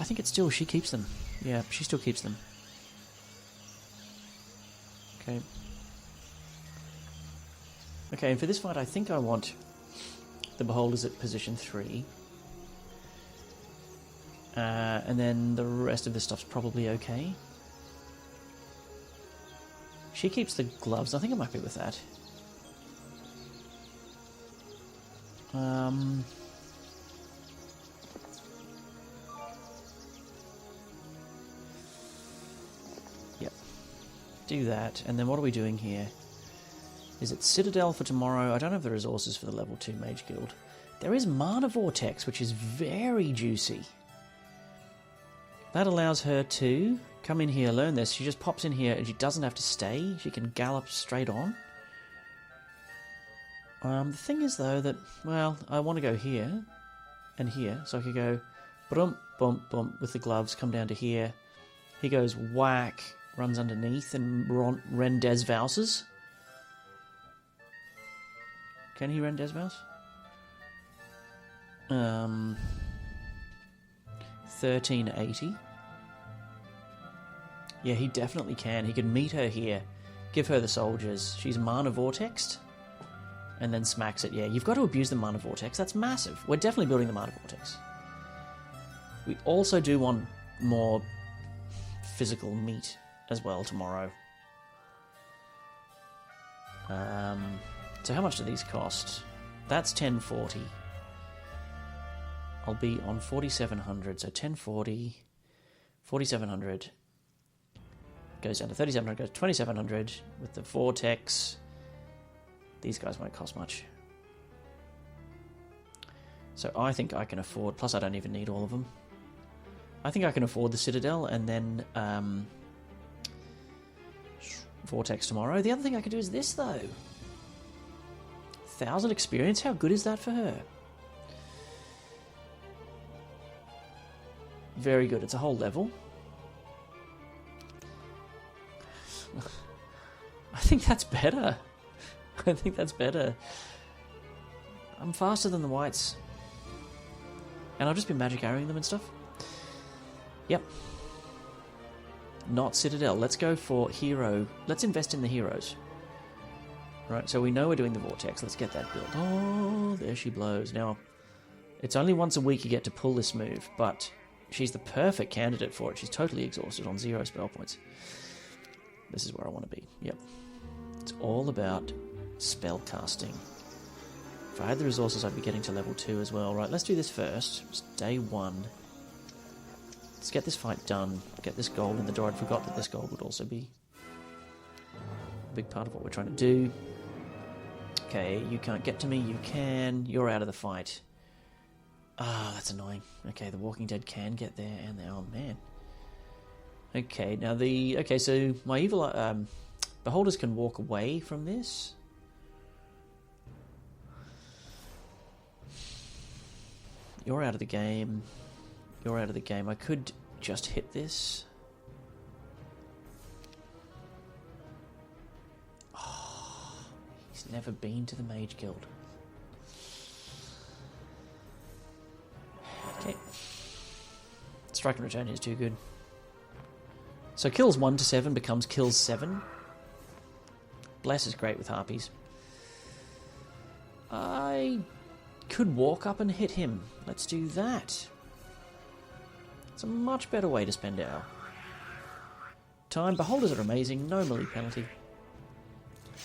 I think it's still... She keeps them. Yeah, she still keeps them. Okay. Okay, and for this fight, I think I want the Beholders at position 3. And then the rest of this stuff's probably okay. She keeps the gloves. I think I'm happy with that. Yep. Do that. And then what are we doing here? Is it Citadel for tomorrow? I don't have the resources for the level 2 Mage Guild. There is Mana Vortex, which is very juicy. That allows her to come in here, learn this. She just pops in here and she doesn't have to stay. She can gallop straight on. The thing is, though, that, well, I want to go here and here. So I could go bump, bump, bump with the gloves, come down to here. He goes whack, runs underneath and Ren Desvouses. Can he Ren Desvouse? 1380. Yeah, he definitely can. He could meet her here, give her the soldiers. She's Mana Vortexed, and then smacks it. Yeah, you've got to abuse the Mana Vortex. That's massive. We're definitely building the Mana Vortex. We also do want more physical meat as well tomorrow. So how much do these cost? That's 1040. I'll be on 4700, so 1040, 4700, goes down to 3700, goes to 2700 with the Vortex. These guys won't cost much. So I think I can afford, plus I don't even need all of them. I think I can afford the Citadel and then Vortex tomorrow. The other thing I could do is this, though. 1000 experience, how good is that for her? Very good, it's a whole level. I think that's better. I think that's better. I'm faster than the whites. And I'll just be magic arrowing them and stuff. Yep. Not Citadel. Let's go for hero. Let's invest in the heroes. Right, so we know we're doing the Vortex. Let's get that built. Oh, there she blows. Now, it's only once a week you get to pull this move, but she's the perfect candidate for it. She's totally exhausted on 0 spell points. This is where I want to be. Yep. It's all about spell casting. If I had the resources, I'd be getting to level 2 as well. Right, let's do this first. It's day 1. Let's get this fight done. Get this gold in the door. I forgot that this gold would also be a big part of what we're trying to do. Okay, you can't get to me. You can. You're out of the fight. Ah, that's annoying. Okay, the Walking Dead can get there, and they... Oh, man. Okay, now the... Okay, so my evil... Beholders can walk away from this. You're out of the game. You're out of the game. I could just hit this. Oh, he's never been to the Mage Guild. Okay. Strike and return is too good. So kills 1 to 7 becomes kills 7. Bless is great with harpies. I could walk up and hit him. Let's do that. It's a much better way to spend our time. Beholders are amazing. No melee penalty.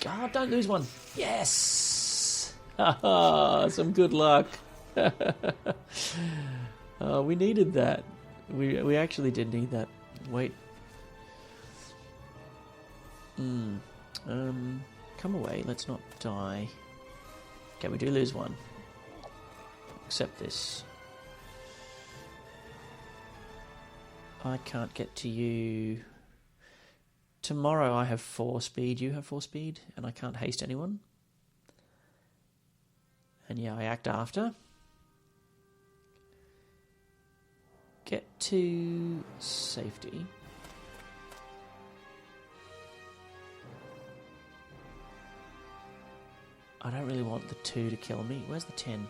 God, don't lose one. Yes! Haha, some good luck. We needed that. We actually did need that. Wait. Come away. Let's not die. Okay, we do lose one. Accept this. I can't get to you. Tomorrow I have 4 speed. You have 4 speed, and I can't haste anyone. And yeah, I act after. Get to safety. I don't really want the 2 to kill me. Where's the 10?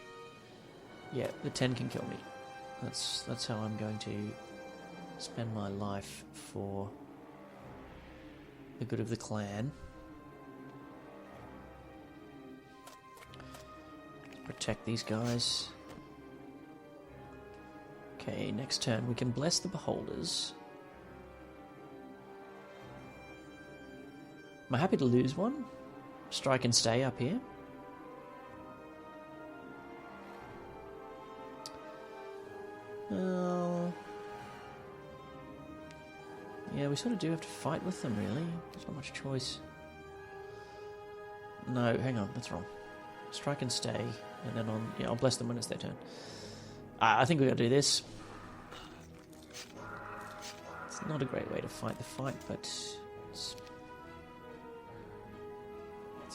Yeah, the 10 can kill me. That's how I'm going to spend my life for the good of the clan. Protect these guys. Okay, next turn we can bless the beholders. Am I happy to lose one? Strike and stay up here. Yeah, we sort of do have to fight with them, really. There's not much choice. No, hang on, that's wrong. Strike and stay, and then on... Yeah, I'll bless them when it's their turn. I think we've got to do this. It's not a great way to fight the fight, but... It's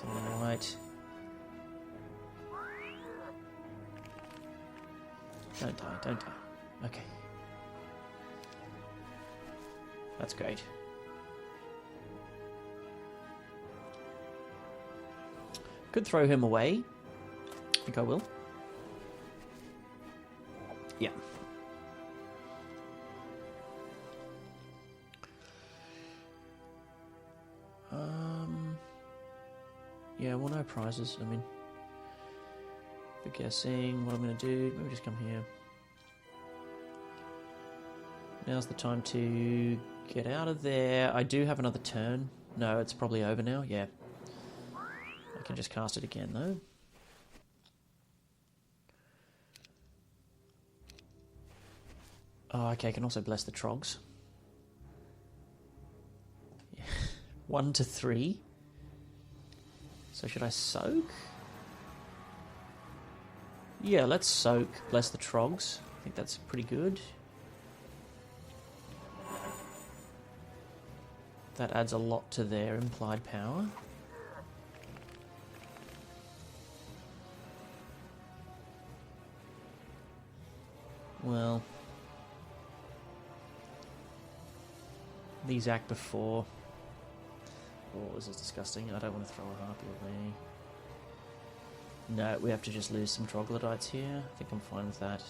alright. Don't die, don't die. Okay. That's great. Could throw him away. I think I will. Yeah. Yeah, well, no prizes. I mean, for guessing what I'm going to do, maybe just come here. Now's the time to get out of there. I do have another turn. No, it's probably over now. Yeah. I can just cast it again, though. Oh, okay, I can also bless the trogs. Yeah. 1 to 3. So should I soak? Yeah, let's soak. Bless the trogs. I think that's pretty good. That adds a lot to their implied power. Well, these act before. Oh, this is disgusting. I don't want to throw a harpy away. No, we have to just lose some troglodytes here. I think I'm fine with that.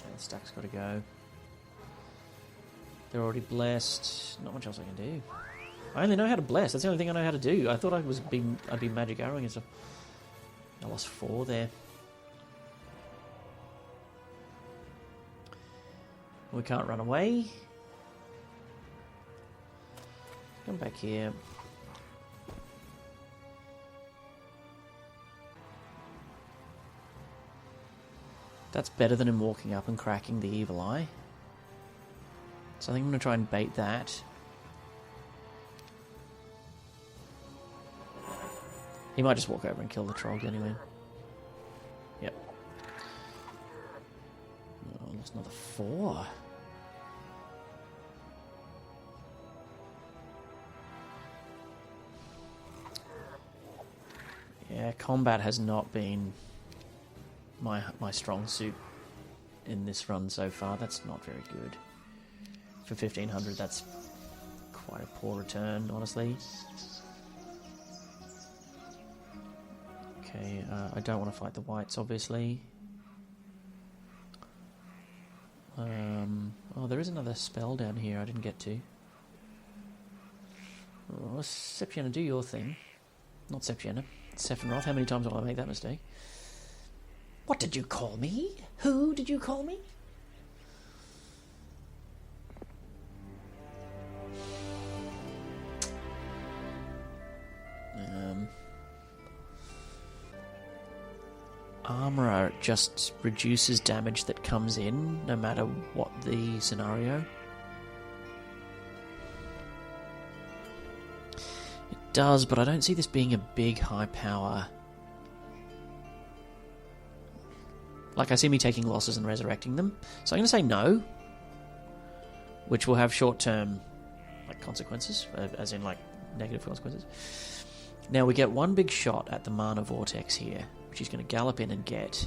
Yeah, the stack's got to go. They're already blessed. Not much else I can do. I only know how to bless. That's the only thing I know how to do. I thought I'd be magic arrowing and stuff. I lost 4 there. We can't run away. Come back here. That's better than him walking up and cracking the evil eye. So I think I'm going to try and bait that. He might just walk over and kill the trog anyway. Yep. Oh, lost another 4. Yeah, combat has not been my strong suit in this run so far. That's not very good. For 1500, that's quite a poor return, honestly. Okay, I don't want to fight the whites, obviously. Oh, there is another spell down here I didn't get to. Oh, Sephinroth, do your thing. Not Sephinroth. Sephinroth. How many times will I make that mistake? What did you call me? Who did you call me? Armor just reduces damage that comes in, no matter what the scenario. It does, but I don't see this being a big high power. Like, I see me taking losses and resurrecting them. So I'm going to say no. Which will have short-term, like, consequences. As in, like, negative consequences. Now, we get one big shot at the Mana Vortex here, which he's going to gallop in and get.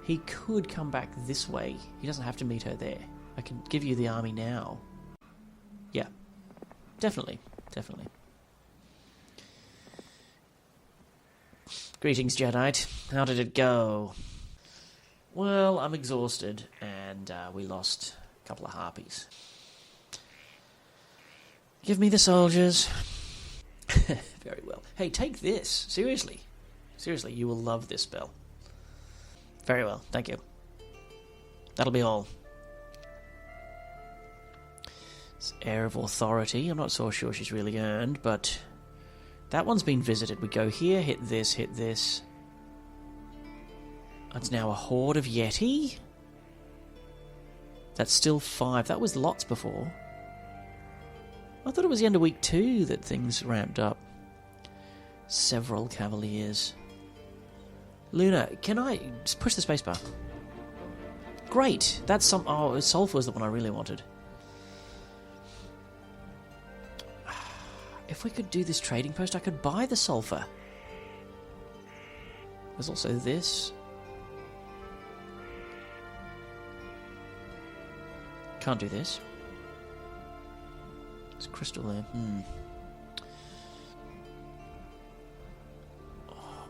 He could come back this way. He doesn't have to meet her there. I can give you the army now. Yeah. Definitely. Definitely. Greetings, Jedi. How did it go? Well, I'm exhausted, and we lost a couple of harpies. Give me the soldiers. Very well. Hey, take this. Seriously. Seriously, you will love this spell. Very well, thank you. That'll be all. It's Air of Authority. I'm not so sure she's really earned, but that one's been visited. We go here, hit this, hit this. It's now a horde of Yeti. That's still 5. That was lots before. I thought it was the end of week 2 that things ramped up. Several Cavaliers. Luna, can I just push the spacebar? Great! That's some... Oh, Sulphur was the one I really wanted. If we could do this trading post, I could buy the Sulphur. There's also this. Can't do this. There's crystal there.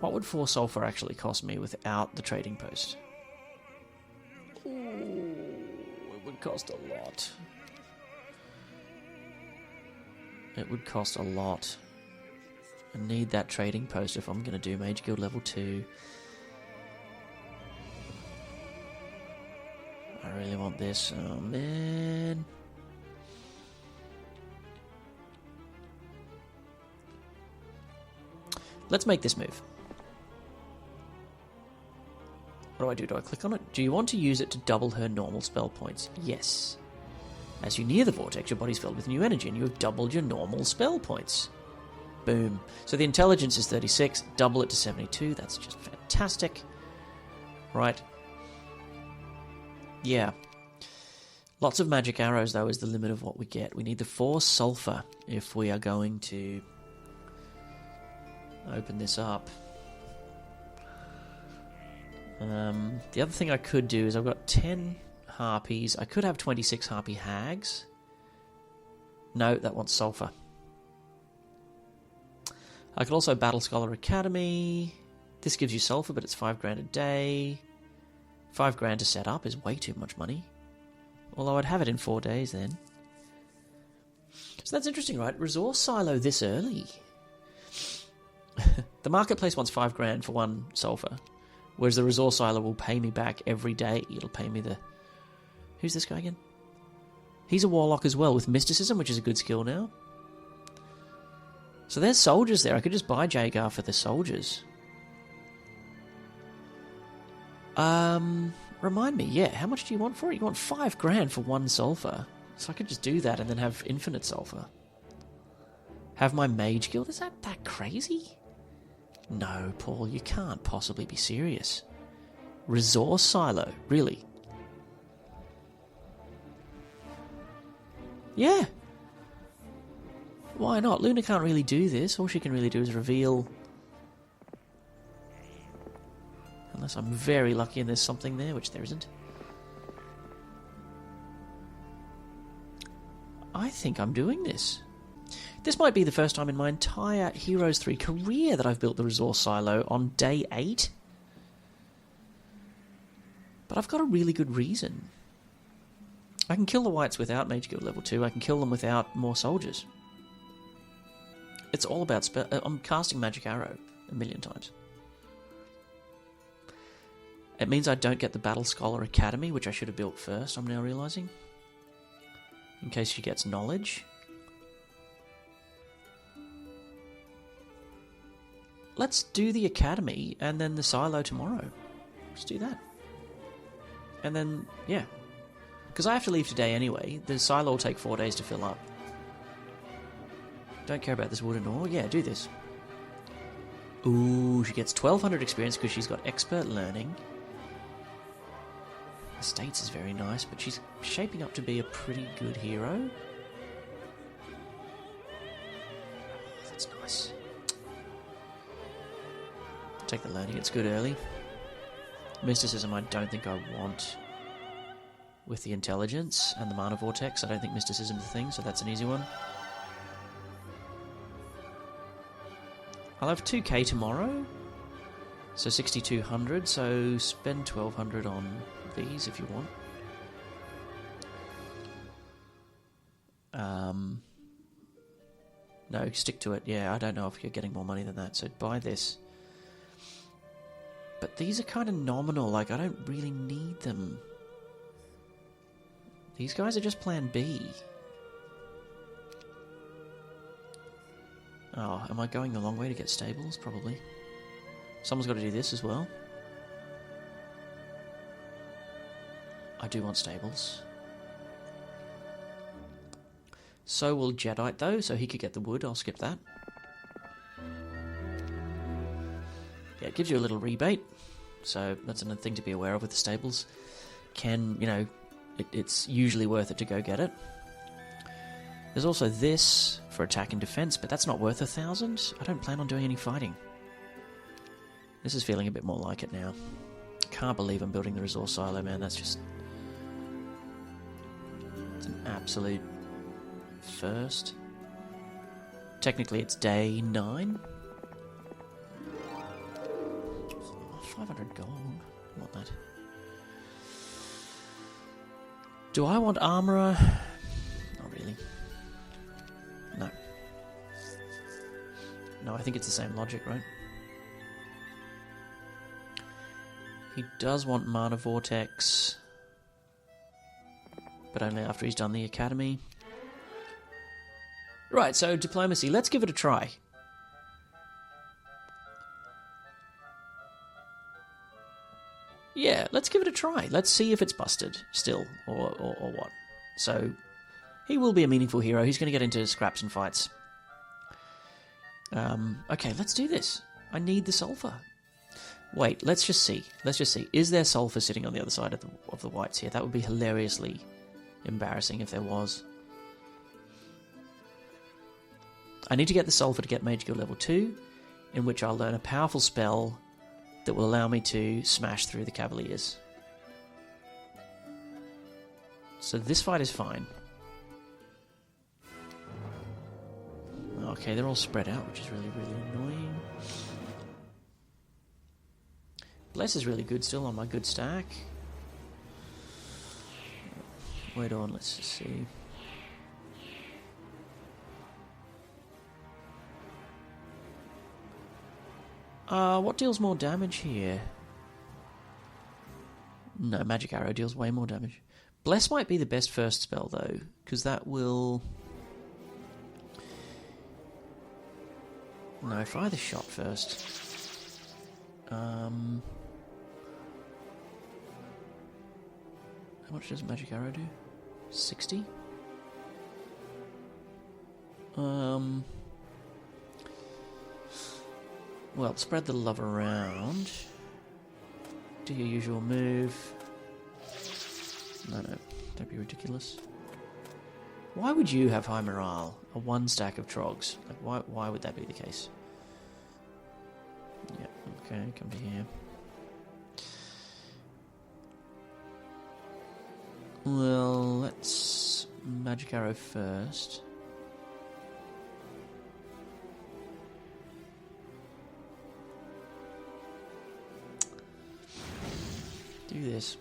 What would 4 sulfur actually cost me without the trading post? Ooh, it would cost a lot. It would cost a lot. I need that trading post if I'm going to do Mage Guild level 2. I really want this. Oh, man. Let's make this move. What do? Do I click on it? Do you want to use it to double her normal spell points? Yes. As you near the vortex, your body's filled with new energy, and you have doubled your normal spell points. Boom. So the intelligence is 36, double it to 72. That's just fantastic. Right. Yeah. Lots of magic arrows, though, is the limit of what we get. We need the 4 sulfur if we are going to open this up. The other thing I could do is I've got 10 harpies. I could have 26 harpy hags. No, that wants sulfur. I could also Battle Scholar Academy. This gives you sulfur, but it's 5 grand a day. 5 grand to set up is way too much money. Although I'd have it in 4 days then. So that's interesting, right? Resource silo this early. The marketplace wants 5 grand for 1 sulfur. Whereas the resource silo will pay me back every day. It'll pay me the... Who's this guy again? He's a warlock as well with mysticism, which is a good skill now. So there's soldiers there. I could just buy Jagar for the soldiers. Remind me, yeah, how much do you want for it? You want 5 grand for 1 sulfur. So I could just do that and then have infinite sulfur. Have my mage guild? Is that crazy? No, Paul, you can't possibly be serious. Resource silo, really? Yeah. Why not? Luna can't really do this. All she can really do is reveal... Unless I'm very lucky and there's something there, which there isn't. I think I'm doing this. This might be the first time in my entire Heroes 3 career that I've built the resource silo on day 8. But I've got a really good reason. I can kill the whites without Mage Guild level 2. I can kill them without more soldiers. It's all about spell. I'm casting Magic Arrow a million times. It means I don't get the Battle Scholar Academy, which I should have built first, I'm now realising. In case she gets knowledge. Let's do the Academy and then the silo tomorrow. Let's do that. And then, yeah. Because I have to leave today anyway. The silo will take 4 days to fill up. Don't care about this wooden ore. Yeah, do this. Ooh, she gets 1200 experience because she's got expert learning. Estates is very nice, but she's shaping up to be a pretty good hero. That's nice. Take the learning, it's good early. Mysticism I don't think I want with the intelligence and the mana vortex. I don't think mysticism is a thing, so that's an easy one. I'll have 2k tomorrow. So 6,200, so spend 1,200 on these if you want. No, stick to it. Yeah, I don't know if you're getting more money than that, so buy this. But these are kind of nominal, like I don't really need them. These guys are just plan B. Oh, am I going the long way to get stables? Probably. Someone's got to do this as well. I do want stables. So will Jadeite though, so he could get the wood. I'll skip that. Yeah, it gives you a little rebate. So that's another thing to be aware of with the stables. It's usually worth it to go get it. There's also this for attack and defense, but that's not worth 1,000. I don't plan on doing any fighting. This is feeling a bit more like it now. Can't believe I'm building the resource silo, man. That's just... it's an absolute first. Technically it's day 9. 500 gold. I want that. Do I want armourer? Not really. No. No, I think it's the same logic, right? He does want Mana Vortex, but only after he's done the Academy. Right, so Diplomacy. Let's give it a try. Yeah, let's give it a try. Let's see if it's busted still, or what. So, he will be a meaningful hero. He's going to get into scraps and fights. Okay, let's do this. I need the sulfur. Wait, let's just see. Is there sulfur sitting on the other side of the whites here? That would be hilariously embarrassing if there was. I need to get the sulfur to get Mage Guild level 2, in which I'll learn a powerful spell that will allow me to smash through the Cavaliers. So this fight is fine. Okay, they're all spread out, which is really, really annoying. Bless is really good still on my good stack. Wait on, let's just see. What deals more damage here? No, Magic Arrow deals way more damage. Bless might be the best first spell, though, because that will... No, fire the shot first. How much does Magic Arrow do? 60? Well, spread the love around. Do your usual move. No, don't be ridiculous. Why would you have high morale? A 1 stack of trogs. Like, why would that be the case? Yeah, okay, come to here. Well, let's Magic Arrow first. Do this.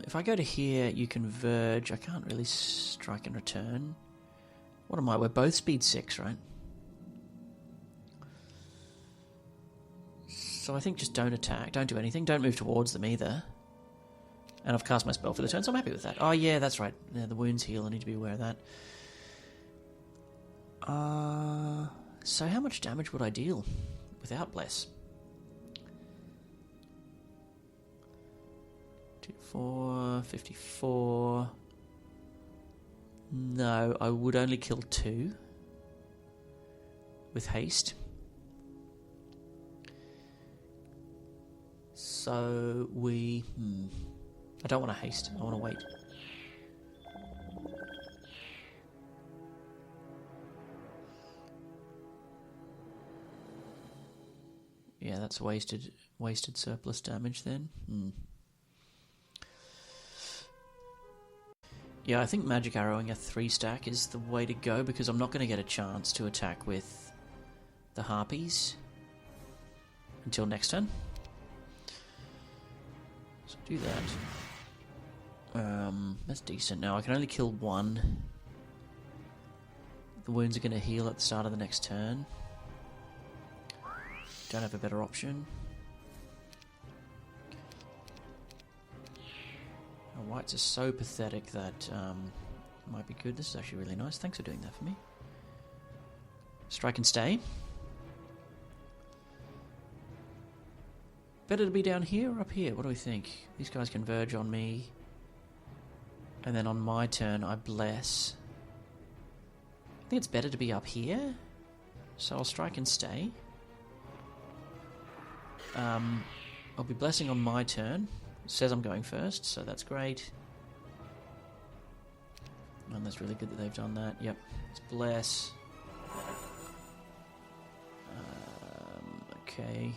If I go to here, you converge. I can't really strike and return. What am I? We're both speed 6, right? So I think just don't attack. Don't do anything. Don't move towards them either. And I've cast my spell for the turn, so I'm happy with that. Oh yeah, that's right. Yeah, the wounds heal. I need to be aware of that. So how much damage would I deal without Bless? 4, 54. No, I would only kill 2 with haste. So we... I don't want to haste. I want to wait. Yeah, that's wasted surplus damage then. Yeah, I think magic arrowing a 3-stack is the way to go, because I'm not going to get a chance to attack with the harpies until next turn. So do that. That's decent. Now I can only kill one. The wounds are going to heal at the start of the next turn. Don't have a better option. Our whites are so pathetic that might be good. This is actually really nice. Thanks for doing that for me. Strike and stay. Better to be down here or up here? What do we think? These guys converge on me. And then on my turn, I bless. I think it's better to be up here. So I'll strike and stay. I'll be blessing on my turn. It says I'm going first, so that's great. And that's really good that they've done that. Yep, let's bless. Okay.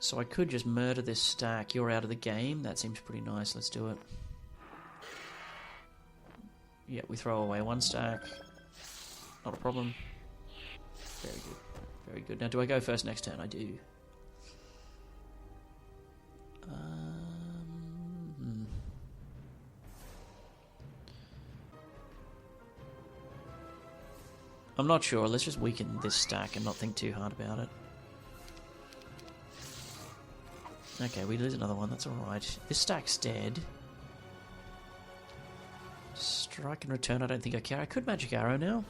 So I could just murder this stack. You're out of the game. That seems pretty nice. Let's do it. Yeah, we throw away one stack. Not a problem. Very good. Very good. Now, do I go first next turn? I do. I'm not sure. Let's just weaken this stack and not think too hard about it. Okay, we lose another one. That's alright. This stack's dead. Strike and return. I don't think I care. I could magic arrow now.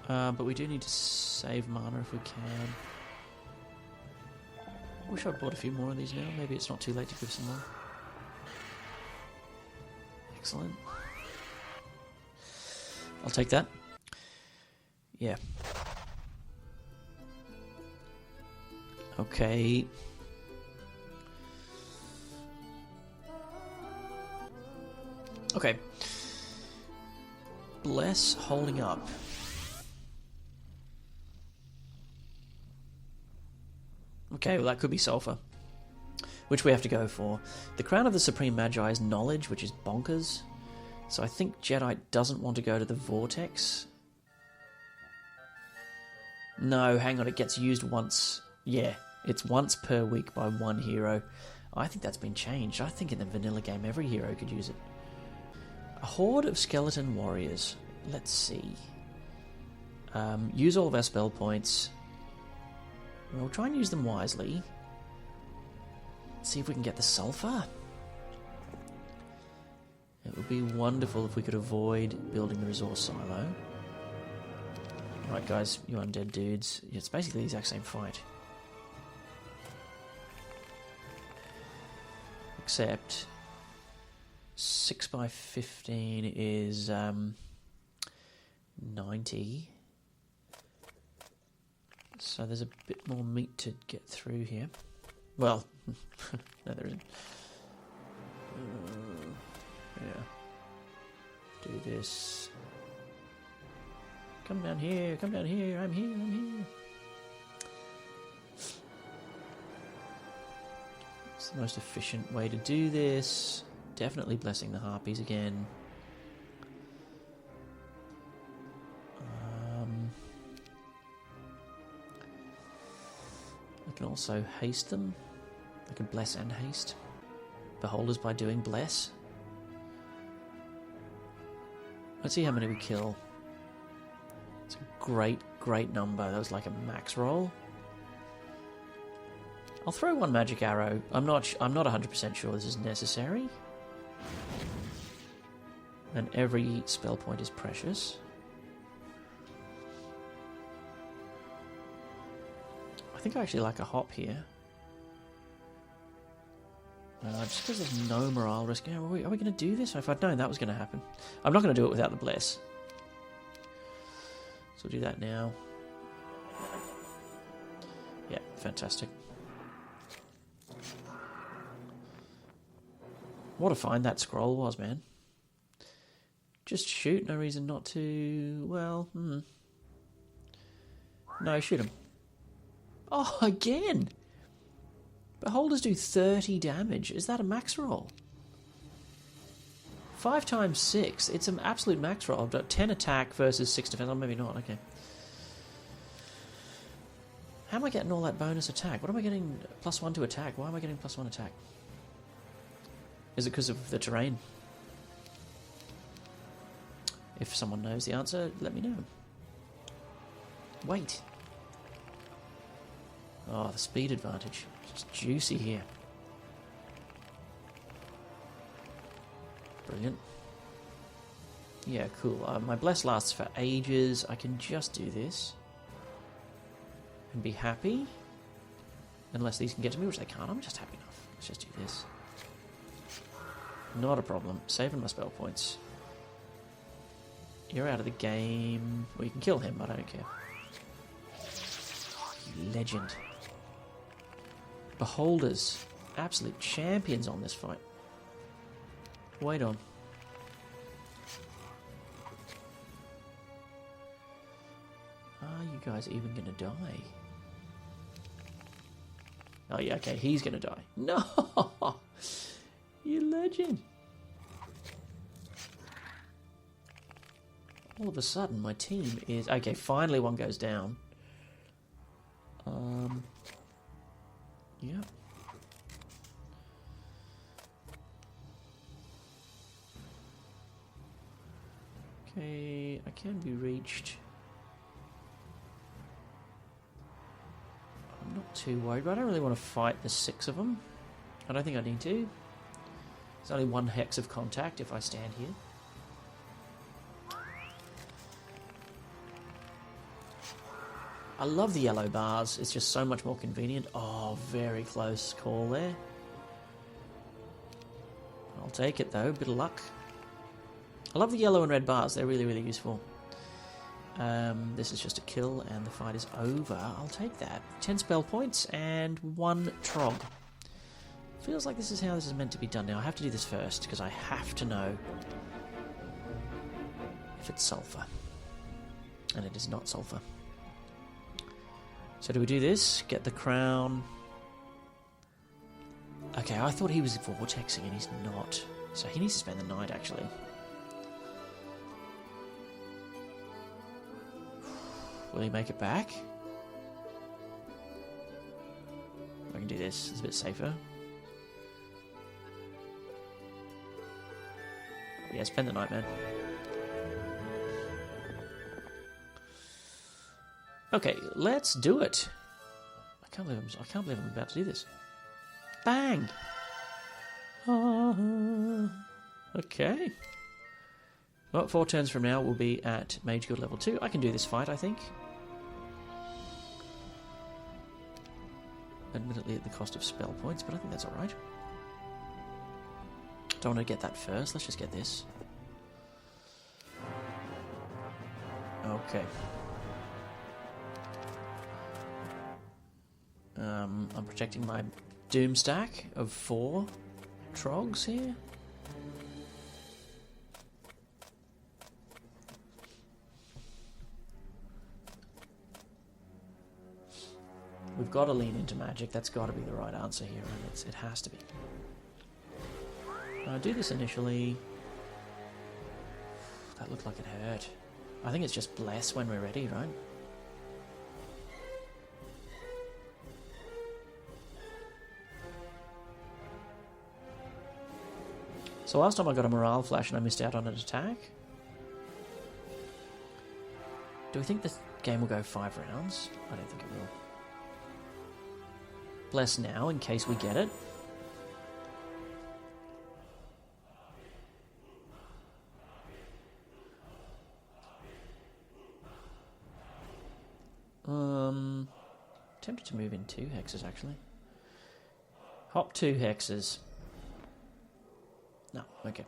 But we do need to save mana if we can. Wish I'd bought a few more of these now. Maybe it's not too late to give some more. Excellent. I'll take that. Yeah. Okay. Okay. Bless holding up. Okay, well that could be sulfur, which we have to go for. The Crown of the Supreme Magi is knowledge, which is bonkers. So I think Jedi doesn't want to go to the Vortex. No, hang on, it gets used once. Yeah, it's once per week by one hero. I think that's been changed. I think in the vanilla game every hero could use it. A horde of skeleton warriors. Let's see. Use all of our spell points. We'll try and use them wisely. See if we can get the sulfur. It would be wonderful if we could avoid building the resource silo. Right, guys, you undead dudes. It's basically the exact same fight. Except 6x15 is 90. So there's a bit more meat to get through here. Well, no, there isn't. Yeah. Do this. Come down here, I'm here, I'm here. It's the most efficient way to do this. Definitely blessing the harpies again. I can also haste them. I can bless and haste. Beholders by doing bless. Let's see how many we kill. It's a great number. That was like a max roll. I'll throw one magic arrow. I'm not 100% sure this is necessary. And every spell point is precious. I think I actually like a hop here. Just because there's no morale risk. Are we going to do this? If I'd known that was going to happen. I'm not going to do it without the bless. So we'll do that now. Yeah, fantastic. What a find that scroll was, man. Just shoot, no reason not to... Well, No, shoot him. Oh, again! Beholders do 30 damage. Is that a max roll? 5 times 6. It's an absolute max roll. I've got 10 attack versus 6 defense. Oh, maybe not. Okay. How am I getting all that bonus attack? What am I getting? +1 to attack. Why am I getting +1 attack? Is it because of the terrain? If someone knows the answer, let me know. Wait. Oh, the speed advantage. It's juicy here. Brilliant. Yeah, cool. My bless lasts for ages. I can just do this. And be happy. Unless these can get to me, which they can't. I'm just happy enough. Let's just do this. Not a problem. Saving my spell points. You're out of the game. Well, you can kill him, but I don't care. You legend. Beholders. Absolute champions on this fight. Wait on. Are you guys even going to die? Oh yeah, okay, he's going to die. No! You legend. All of a sudden, my team is... Okay, finally one goes down. Yeah. Okay, I can be reached. I'm not too worried, but I don't really want to fight the 6 of them. I don't think I need to. There's only 1 hex of contact if I stand here. I love the yellow bars. It's just so much more convenient. Oh, very close call there. I'll take it though. Bit of luck. I love the yellow and red bars. They're really, really useful. This is just a kill and the fight is over. I'll take that. 10 spell points and 1 trog. Feels like this is how this is meant to be done now. I have to do this first because I have to know if it's sulfur. And it is not sulfur. So do we do this? Get the crown. Okay, I thought he was vortexing and he's not. So he needs to spend the night actually. Will he make it back? I can do this. It's a bit safer. Yeah, spend the night, man. Okay, let's do it. I can't believe I'm about to do this. Bang! Okay. Well, 4 turns from now we'll be at Mage Guild level 2. I can do this fight, I think. Admittedly at the cost of spell points, but I think that's alright. Don't want to get that first. Let's just get this. Okay. I'm protecting my Doom stack of 4 trogs here. We've got to lean into magic. That's got to be the right answer here, and it has to be. I'll do this initially. That looked like it hurt. I think it's just bless when we're ready, right? So last time I got a morale flash and I missed out on an attack. Do we think the game will go 5 rounds? I don't think it will. Bless now in case we get it. Tempted to move in 2 hexes actually. Hop 2 hexes. No, okay.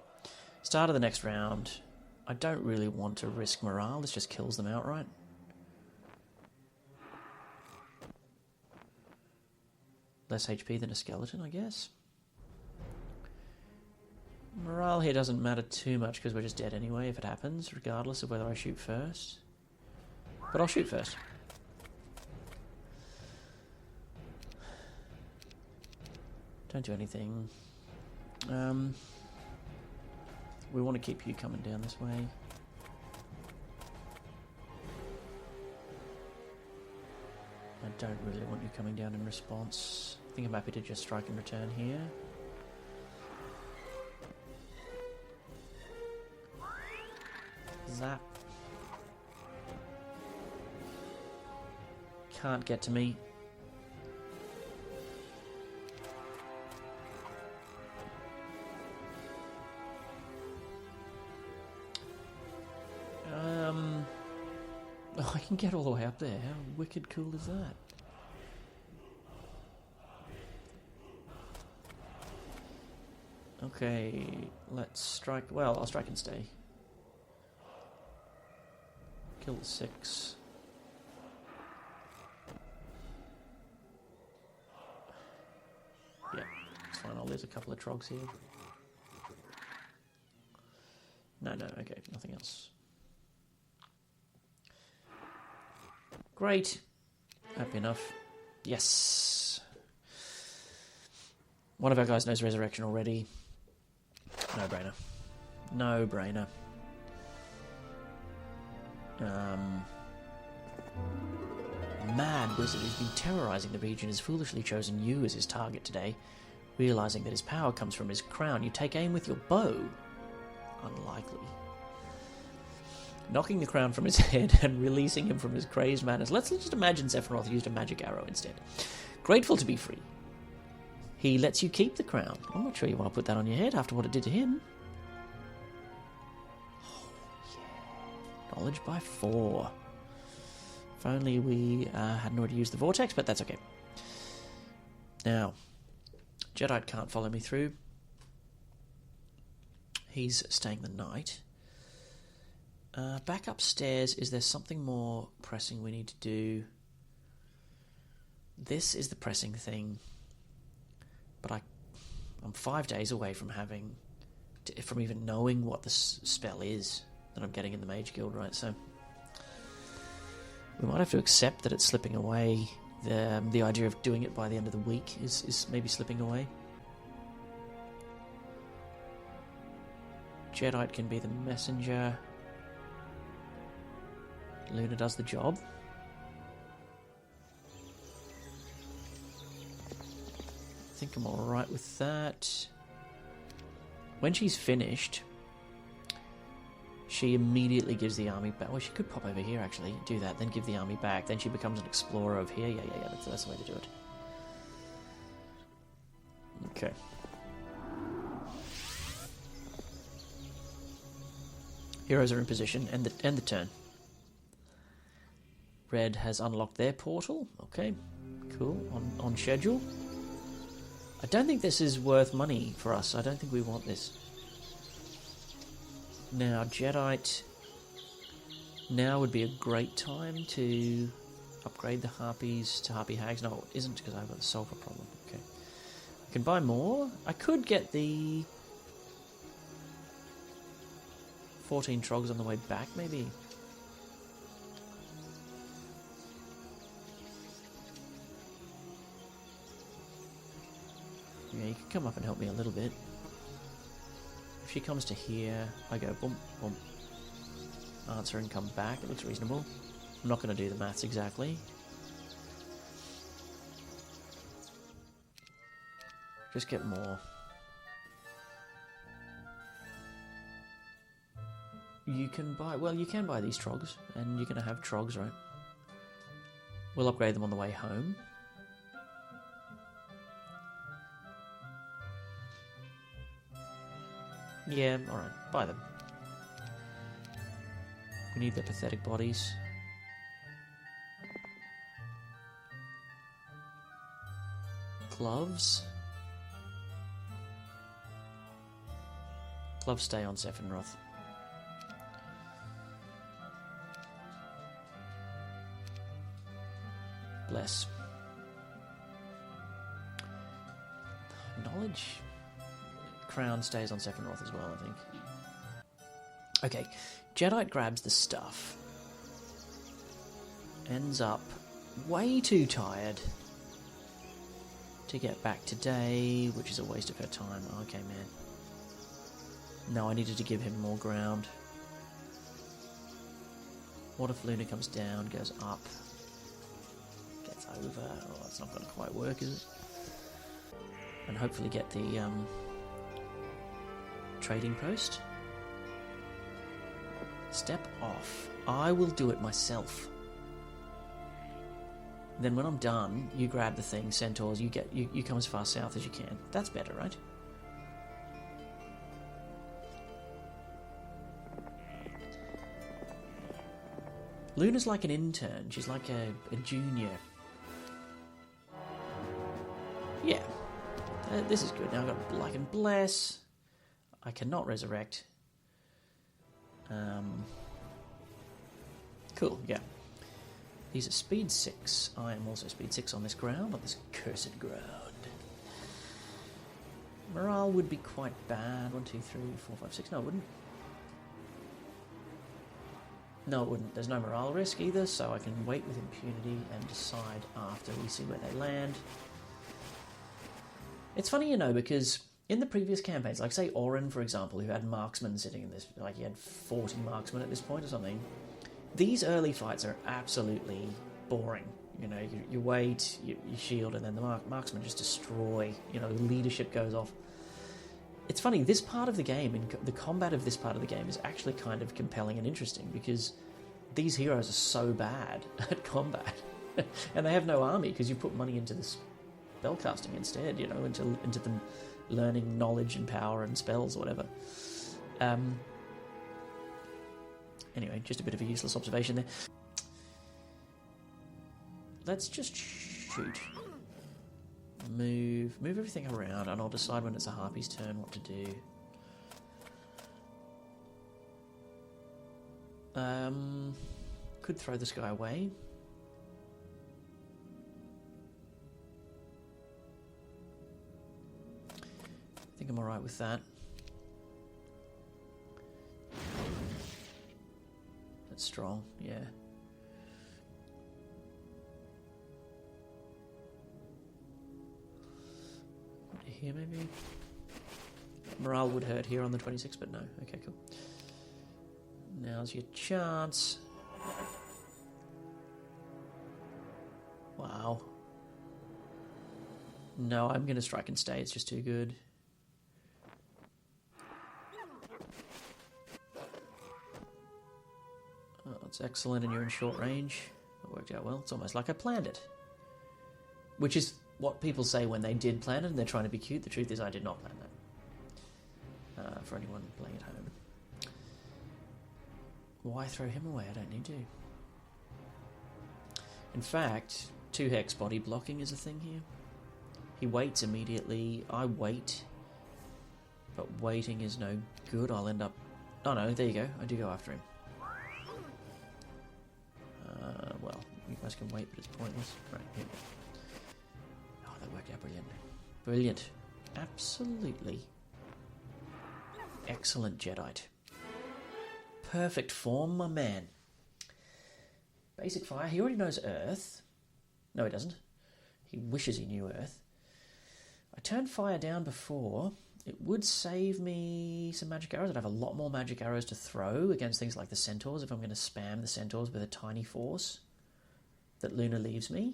Start of the next round. I don't really want to risk morale. This just kills them outright. Less HP than a skeleton, I guess. Morale here doesn't matter too much because we're just dead anyway if it happens, regardless of whether I shoot first. But I'll shoot first. Don't do anything. We want to keep you coming down this way. I don't really want you coming down in response. I think I'm happy to just strike and return here. Zap. Can't get to me. Oh, I can get all the way up there. How wicked cool is that? Okay, let's strike. Well, I'll strike and stay. Kill the 6. Yeah, it's fine. I'll lose a couple of trogs here. No, okay, nothing else. Great. Happy enough. Yes. One of our guys knows Resurrection already. No brainer. No brainer. Mad wizard who's been terrorizing the region has foolishly chosen you as his target today. Realizing that his power comes from his crown, you take aim with your bow. Unlikely. Knocking the crown from his head and releasing him from his crazed madness. Let's just imagine Sephinroth used a magic arrow instead. Grateful to be free. He lets you keep the crown. I'm not sure you want to put that on your head after what it did to him. Oh, yeah. Knowledge by 4. If only we hadn't already used the vortex, but that's okay. Now, Jedi can't follow me through. He's staying the night. Back upstairs, is there something more pressing we need to do? This is the pressing thing. But I'm 5 days away from from even knowing what the spell is that I'm getting in the Mage Guild, right? So we might have to accept that it's slipping away. The idea of doing it by the end of the week is maybe slipping away. Jedi can be the messenger. Luna does the job. I think I'm alright with that. When she's finished, she immediately gives the army back. Well, she could pop over here, actually. Do that, then give the army back. Then she becomes an explorer over here. Yeah. That's the way to do it. Okay. Heroes are in position. End the turn. Red has unlocked their portal. Okay, cool. On schedule. I don't think this is worth money for us. I don't think we want this. Now, Jedi. Now would be a great time to upgrade the Harpies to Harpy Hags. No, it isn't, because I've got the sulfur problem. Okay. I can buy more. I could get the 14 trogs on the way back, maybe. Yeah, you can come up and help me a little bit. If she comes to here, I go boom, boom. Answer and come back. It looks reasonable. I'm not going to do the maths exactly. Just get more. You can buy... Well, you can buy these trogs, and you're going to have trogs, right? We'll upgrade them on the way home. Yeah, alright. Buy them. We need their pathetic bodies. Gloves? Gloves stay on Sephinroth. Bless. Knowledge. Crown stays on Sephinroth as well, I think. Okay, Jedi grabs the stuff. Ends up way too tired to get back today, which is a waste of her time. Okay, man. No, I needed to give him more ground. What if Luna comes down, goes up, gets over? Oh, that's not going to quite work, is it? And hopefully get the trading post. Step off. I will do it myself. Then when I'm done, you grab the thing, centaurs, you come as far south as you can. That's better, right? Luna's like an intern. She's like a junior. Yeah. This is good. Now I've got Like and Bless. I cannot resurrect. Cool, yeah. These are speed 6. I am also speed 6 on this ground, on this cursed ground. Morale would be quite bad. 1, 2, 3, 4, 5, 6. No, it wouldn't. No, it wouldn't. There's no morale risk either, so I can wait with impunity and decide after we see where they land. It's funny, you know, because in the previous campaigns, like say Orin, for example, who had marksmen sitting in this, like he had 40 marksmen at this point or something, these early fights are absolutely boring. You know, you wait, you shield, and then the marksmen just destroy, you know, leadership goes off. It's funny, this part of the game, the combat of this part of the game is actually kind of compelling and interesting because these heroes are so bad at combat. And they have no army because you put money into this spellcasting instead, you know, into them learning knowledge and power and spells or whatever. Anyway, just a bit of a useless observation there. Let's just shoot. Move everything around, and I'll decide when it's a harpy's turn what to do. Could throw this guy away. I think I'm alright with that. That's strong, yeah. Here maybe? Morale would hurt here on the 26, but no. Okay, cool. Now's your chance. Wow. No, I'm going to strike and stay. It's just too good. Oh, it's excellent, and you're in short range. It worked out well. It's almost like I planned it. Which is what people say when they did plan it and they're trying to be cute. The truth is I did not plan that. For anyone playing at home. Why throw him away? I don't need to. In fact, 2 hex body blocking is a thing here. He waits immediately. I wait. But waiting is no good. I'll end up... Oh no, there you go. I do go after him. Well, you guys can wait, but it's pointless. Right, here. Oh, that worked out brilliant. Brilliant. Absolutely. Excellent Jedi. Perfect form, my man. Basic fire. He already knows Earth. No, he doesn't. He wishes he knew Earth. I turned fire down before. It would save me some magic arrows. I'd have a lot more magic arrows to throw against things like the centaurs if I'm going to spam the centaurs with a tiny force that Luna leaves me.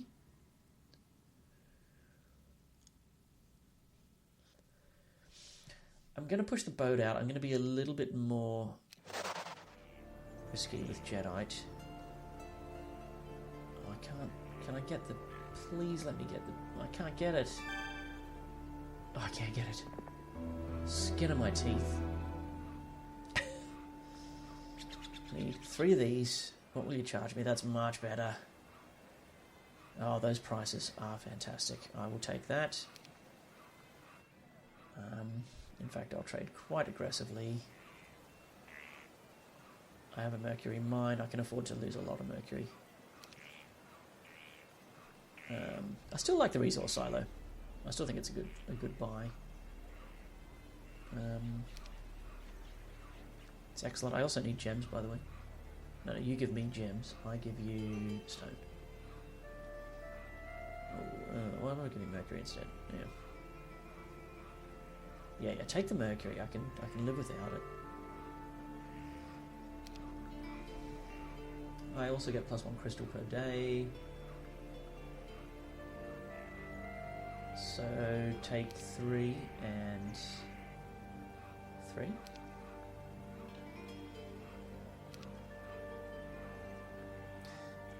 I'm going to push the boat out. I'm going to be a little bit more risky with Jedi. Oh, I can't... Can I get the... Please let me get the... I can't get it. Oh, I can't get it. Skin of my teeth. Need 3 of these. What will you charge me? That's much better. Oh, those prices are fantastic. I will take that. In fact, I'll trade quite aggressively. I have a mercury mine. I can afford to lose a lot of mercury. I still like the resource silo. I still think it's a good buy. It's excellent. I also need gems, by the way. No, you give me gems. I give you stone. Why am I giving Mercury instead? Yeah, take the Mercury. I can live without it. I also get +1 crystal per day. So take 3 and 3.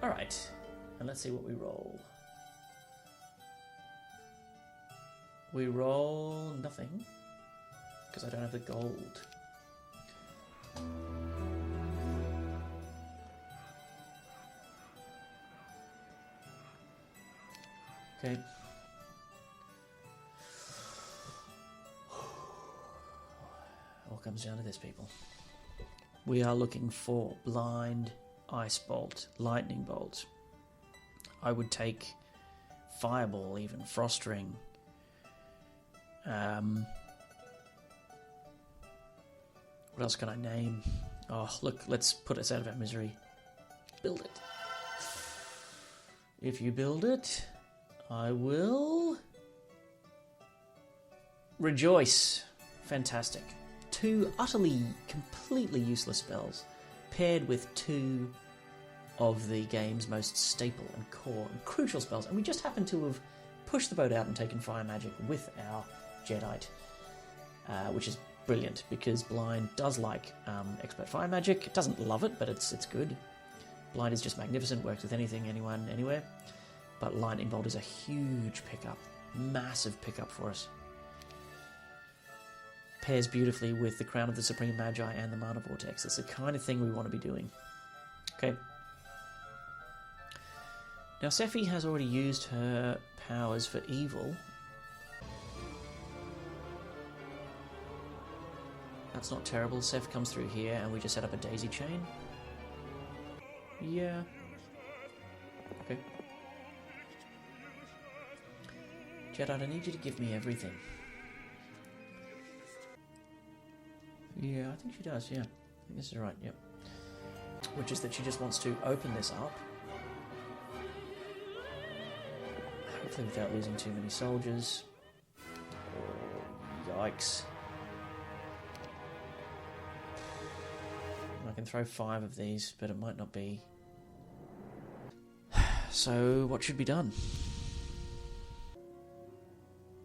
Alright, and let's see what we roll. We roll nothing, because I don't have the gold. Okay. All comes down to this, people. We are looking for blind, ice bolt, lightning bolt. I would take fireball, even frost ring. What else can I name? Oh, look, let's put us out of our misery. Build it. If you build it, I will rejoice. Fantastic. 2 utterly, completely useless spells, paired with 2 of the game's most staple and core and crucial spells. And we just happen to have pushed the boat out and taken fire magic with our Jedi, which is brilliant, because Blind does like expert fire magic. It doesn't love it, but it's good. Blind is just magnificent, works with anything, anyone, anywhere. But Lightning Bolt is a huge pickup, massive pickup for us. Pairs beautifully with the Crown of the Supreme Magi and the Mana Vortex. It's the kind of thing we want to be doing. Okay. Now Sephi has already used her powers for evil. That's not terrible. Seph comes through here and we just set up a daisy chain. Yeah. Okay. Jedi, I need you to give me everything. Yeah, I think she does, yeah. I think this is right, yep. Which is that she just wants to open this up. Hopefully without losing too many soldiers. Oh, yikes. I can throw 5 of these, but it might not be. So, what should be done?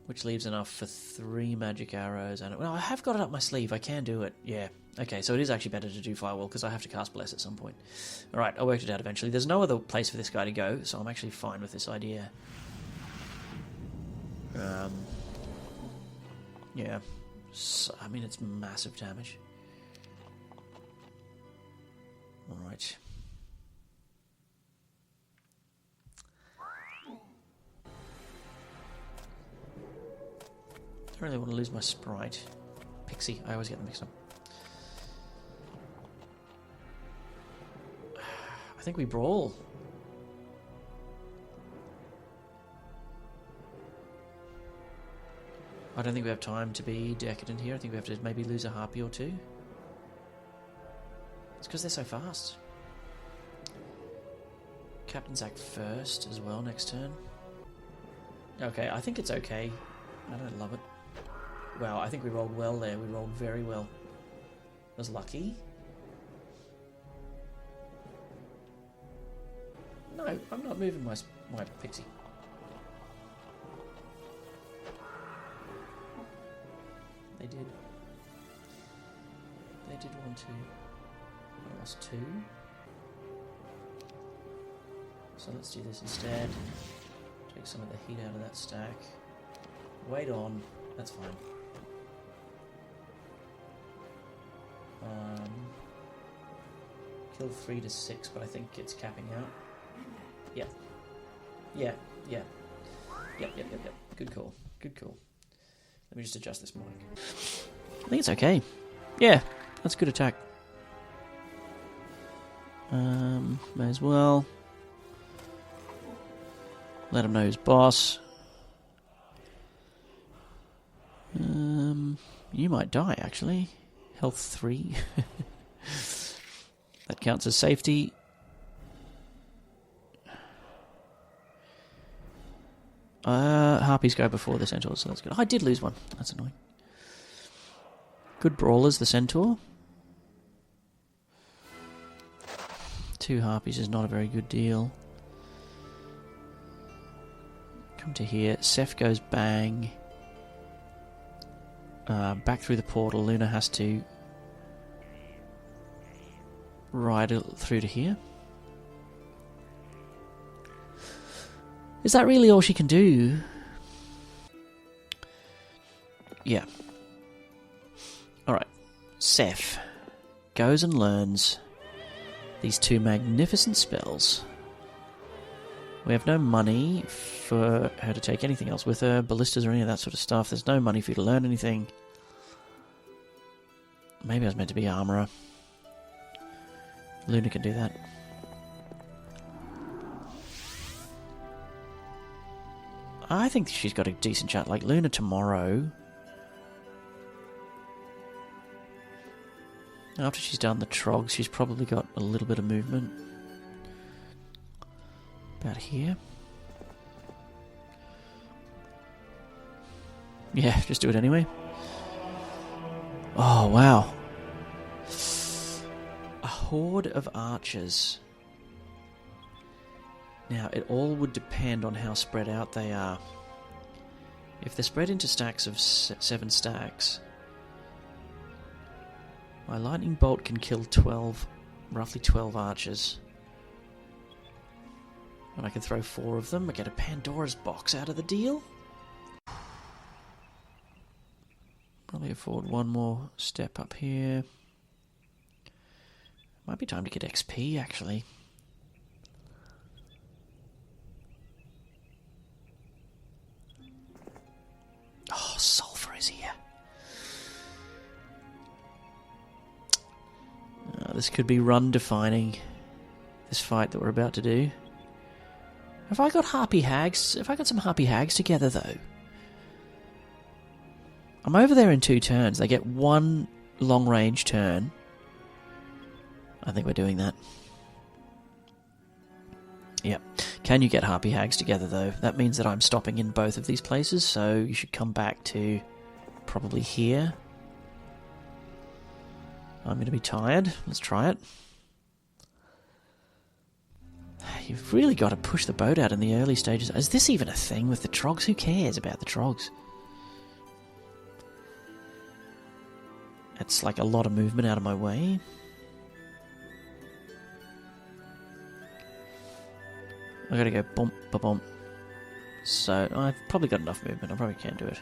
Which leaves enough for 3 magic arrows. And well, I have got it up my sleeve. I can do it. Yeah. Okay, so it is actually better to do Firewall, because I have to cast Bless at some point. Alright, I worked it out eventually. There's no other place for this guy to go, so I'm actually fine with this idea. Yeah. So, I mean, it's massive damage. Alright. I don't really want to lose my sprite. Pixie, I always get them mixed up. I think we brawl. I don't think we have time to be decadent here. I think we have to maybe lose a harpy or 2. It's because they're so fast. Captain's Act first as well next turn. Okay, I think it's okay. I don't love it. Wow, I think we rolled well there. We rolled very well. That was lucky. No, I'm not moving my pixie. They did. They did want to. I lost 2. So let's do this instead. Take some of the heat out of that stack. Wait on. That's fine. Kill 3 to 6, but I think it's capping out. Yeah. Yeah. Yep. Good call. Good call. Let me just adjust this mic. I think it's okay. Yeah, that's a good attack. May as well. Let him know who's boss. You might die, actually. Health 3. That counts as safety. Harpies go before the Centaurs, so that's good. Oh, I did lose one. That's annoying. Good brawlers, the Centaur. 2 Harpies is not a very good deal. Come to here. Seph goes bang. Back through the portal. Luna has to ride it through to here. Is that really all she can do? Yeah. Alright. Seph goes and learns these 2 magnificent spells. We have no money for her to take anything else with her, ballistas or any of that sort of stuff. There's no money for you to learn anything. Maybe I was meant to be armourer. Luna can do that. I think she's got a decent shot. Like Luna tomorrow. After she's done the trogs, she's probably got a little bit of movement. About here. Yeah, just do it anyway. Oh, wow. A horde of archers. Now, it all would depend on how spread out they are. If they're spread into stacks of 7 stacks, my lightning bolt can kill roughly 12 archers. And I can throw 4 of them. I get a Pandora's box out of the deal. Probably afford one more step up here. Might be time to get XP, actually. Oh, sulfur is here. This could be run-defining, this fight that we're about to do. Have I got harpy hags? Have I got some harpy hags together, though? I'm over there in 2 turns. They get 1 long-range turn. I think we're doing that. Yep. Can you get harpy hags together, though? That means that I'm stopping in both of these places, so you should come back to probably here. I'm going to be tired. Let's try it. You've really got to push the boat out in the early stages. Is this even a thing with the trogs? Who cares about the trogs? That's like a lot of movement out of my way. I gotta go bump, ba-bump. So, I've probably got enough movement. I probably can't do it.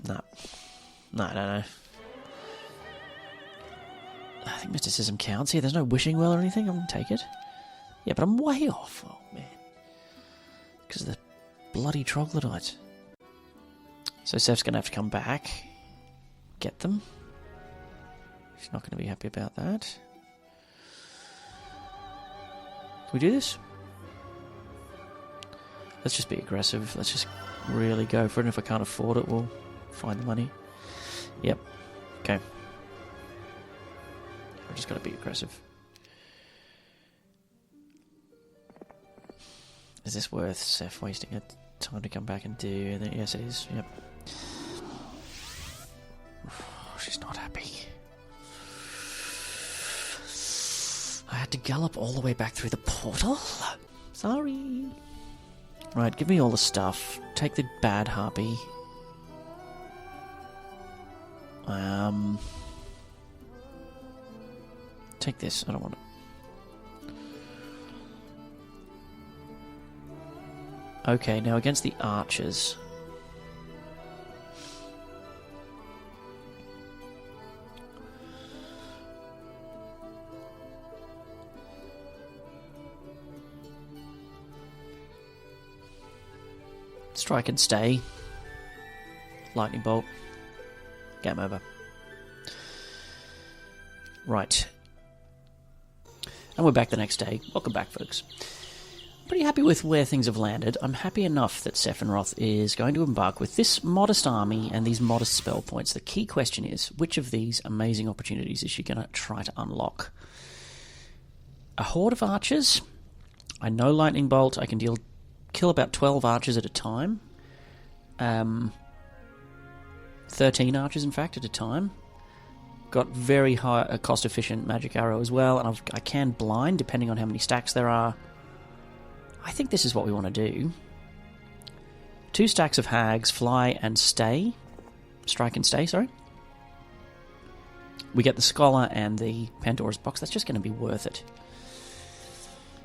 No. No, I don't know. I think mysticism counts here. There's no wishing well or anything. I'm going to take it. Yeah, but I'm way off. Oh, man. Because of the bloody troglodytes. So Seph's going to have to come back. Get them. She's not going to be happy about that. Can we do this? Let's just be aggressive. Let's just really go for it. And if I can't afford it, we'll find the money. Yep. Okay. I've just got to be aggressive. Is this worth Seph wasting her time to come back and do? Yes, it is. Yep. She's not happy. I had to gallop all the way back through the portal. Sorry. Right, give me all the stuff. Take the bad harpy. Take this. I don't want it. Okay, now against the archers. Strike and stay. Lightning bolt. Game over. Right. And we're back the next day. Welcome back, folks. Pretty happy with where things have landed. I'm happy enough that Sephinroth is going to embark with this modest army and these modest spell points. The key question is, which of these amazing opportunities is she going to try to unlock? A horde of archers I know Lightning Bolt. I can kill about 12 archers at a time. 13 archers, in fact, at a time. Got very high, cost-efficient magic arrow as well, and I can blind, depending on how many stacks there are. I think this is what we want to do. 2 stacks of hags, fly and stay. Strike and stay, sorry. We get the Scholar and the Pandora's Box. That's just going to be worth it.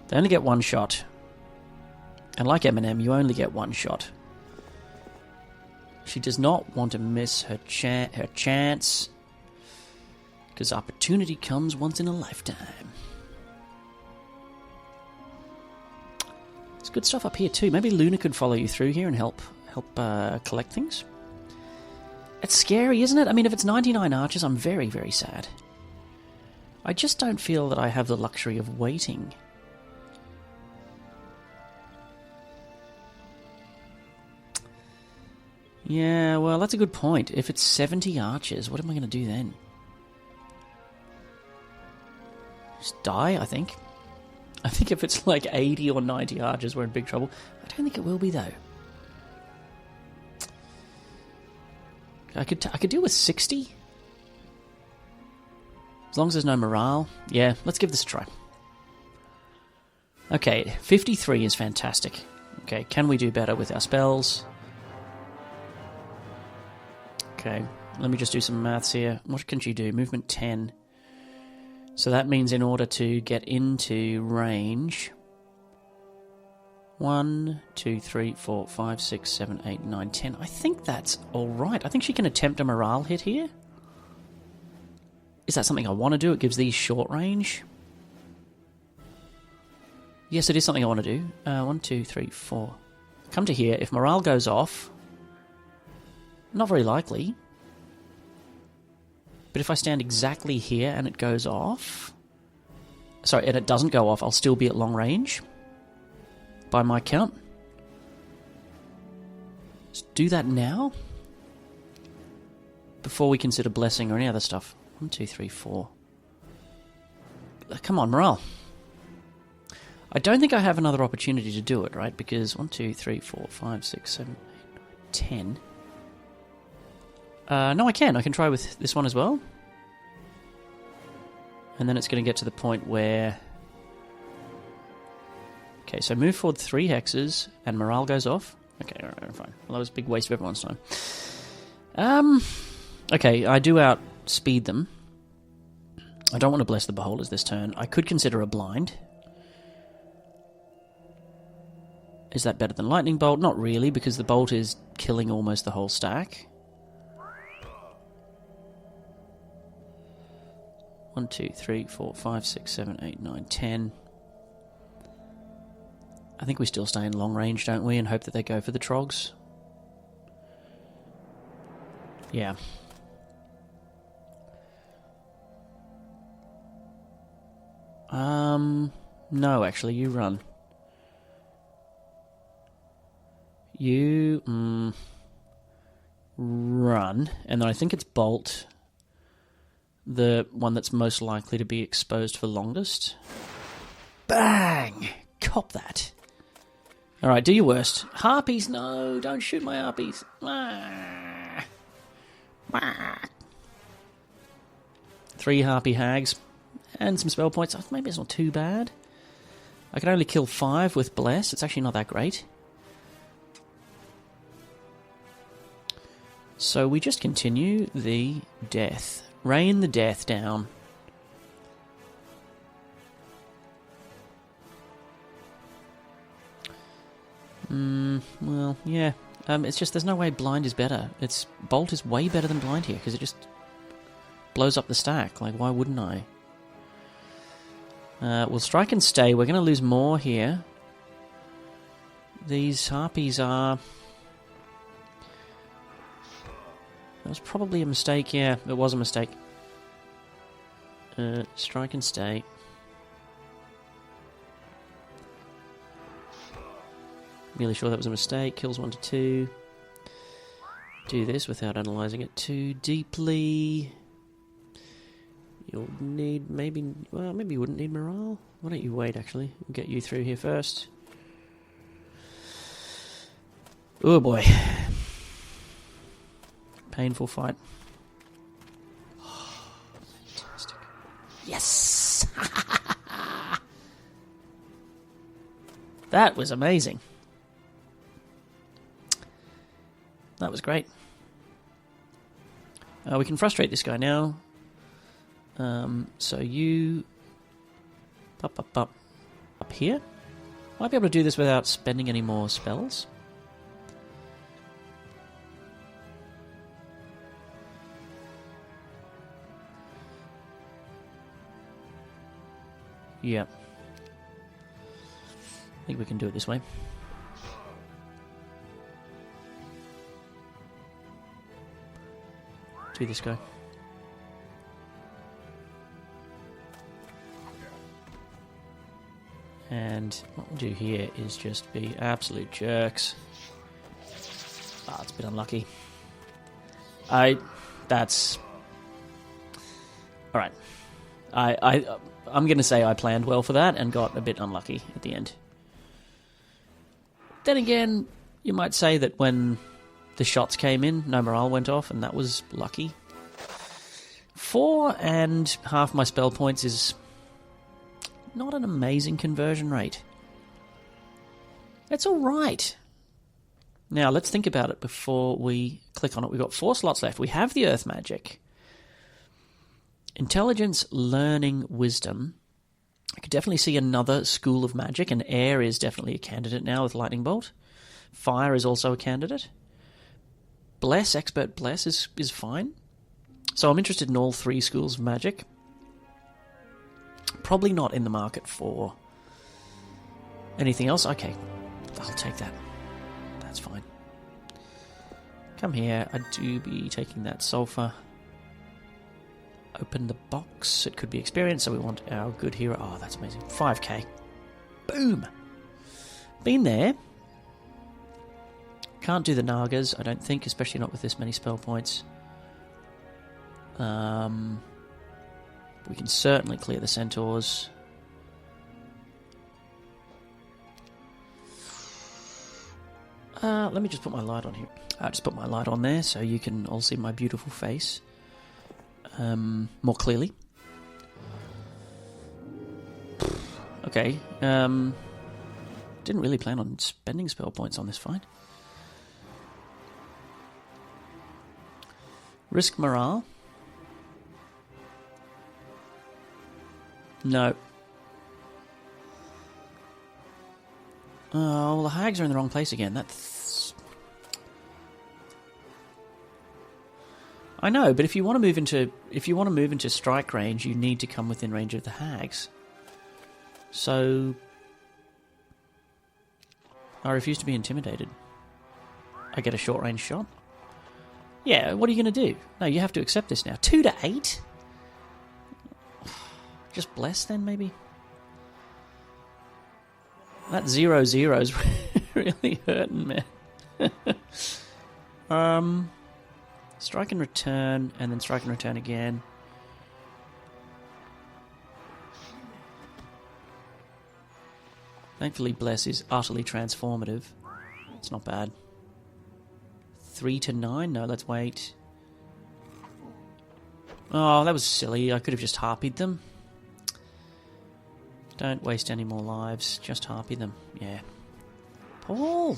They only get 1 shot. And like Eminem, you only get 1 shot. She does not want to miss her chance. Because opportunity comes once in a lifetime. There's good stuff up here too. Maybe Luna could follow you through here and help collect things. It's scary, isn't it? I mean, if it's 99 archers, I'm very, very sad. I just don't feel that I have the luxury of waiting. Yeah, well, that's a good point. If it's 70 archers, what am I going to do then? Just die, I think. I think if it's like 80 or 90 archers, we're in big trouble. I don't think it will be, though. I could deal with 60. As long as there's no morale. Yeah, let's give this a try. Okay, 53 is fantastic. Okay, can we do better with our spells? Okay, let me just do some maths here. What can she do? Movement 10. So that means in order to get into range... 1, 2, 3, 4, 5, 6, 7, 8, 9, 10. I think that's alright. I think she can attempt a morale hit here. Is that something I want to do? It gives these short range. Yes, it is something I want to do. 1, 2, 3, 4. Come to here. If morale goes off... Not very likely. But if I stand exactly here and it goes off... Sorry, and it doesn't go off, I'll still be at long range. By my count. Let's do that now. Before we consider blessing or any other stuff. 1, 2, 3, 4. Come on, morale. I don't think I have another opportunity to do it, right? Because 1, 2, 3, 4, 5, 6, 7, 8, 9, 10. No, I can. I can try with this one as well. And then it's going to get to the point where... Okay, so move forward 3 hexes, and morale goes off. Okay, alright, fine. Well, that was a big waste of everyone's time. Okay, I do outspeed them. I don't want to bless the beholders this turn. I could consider a blind. Is that better than lightning bolt? Not really, because the bolt is killing almost the whole stack. 1, 2, 3, 4, 5, 6, 7, 8, 9, 10. I think we still stay in long range, don't we, and hope that they go for the trogs? Yeah. No, actually, you run. You, run, and then I think it's Bolt, the one that's most likely to be exposed for longest. Bang! Cop that. Alright, do your worst. Harpies, no! Don't shoot my harpies. Ah. Ah. 3 harpy hags. And some spell points. Maybe it's not too bad. I can only kill 5 with Bless. It's actually not that great. So we just continue the death. Rain the death down. Well, yeah. It's just there's no way blind is better. Bolt is way better than blind here, because it just blows up the stack. Like, why wouldn't I? We'll strike and stay. We're going to lose more here. These harpies are... That was probably a mistake, yeah. It was a mistake. Strike and stay. Really sure that was a mistake. Kills 1 to 2. Do this without analysing it too deeply. You'll need maybe... Well, maybe you wouldn't need morale. Why don't you wait, actually? We'll get you through here first. Oh, boy. Painful fight. Oh, fantastic. Yes! That was amazing. That was great. We can frustrate this guy now. So you... Up here? Might be able to do this without spending any more spells. Yeah. I think we can do it this way. Do this guy. And what we'll do here is just be absolute jerks. Ah, it's a bit unlucky. That's... Alright. I'm going to say I planned well for that and got a bit unlucky at the end. Then again, you might say that when the shots came in, no morale went off, and that was lucky. 4 and half my spell points is not an amazing conversion rate. It's alright. Now, let's think about it before we click on it. We've got 4 slots left. We have the Earth Magic. Intelligence, Learning, Wisdom. I could definitely see another School of Magic, and Air is definitely a candidate now with Lightning Bolt. Fire is also a candidate. Bless, Expert Bless is fine. So I'm interested in all 3 schools of magic. Probably not in the market for anything else. Okay, I'll take that. That's fine. Come here. I do be taking that sulfur. Open the box. It could be experience, so we want our good hero. Oh, that's amazing. 5k. Boom. Been there. Can't do the Nagas, I don't think, especially not with this many spell points. We can certainly clear the Centaurs. Let me just put my light on here. I'll just put my light on there so you can all see my beautiful face more clearly. Okay. Didn't really plan on spending spell points on this fight. Risk morale? No. Oh, well, the hags are in the wrong place again. That's... I know, but if you want to move into strike range, you need to come within range of the hags. So I refuse to be intimidated. I get a short range shot. Yeah, what are you going to do? No, you have to accept this now. 2 to 8? Just bless then, maybe? That 0-0's really hurting, man. Strike and return, and then strike and return again. Thankfully, bless is utterly transformative. It's not bad. 3 to 9? No, let's wait. Oh, that was silly. I could have just harpied them. Don't waste any more lives. Just harpy them. Yeah. Paul!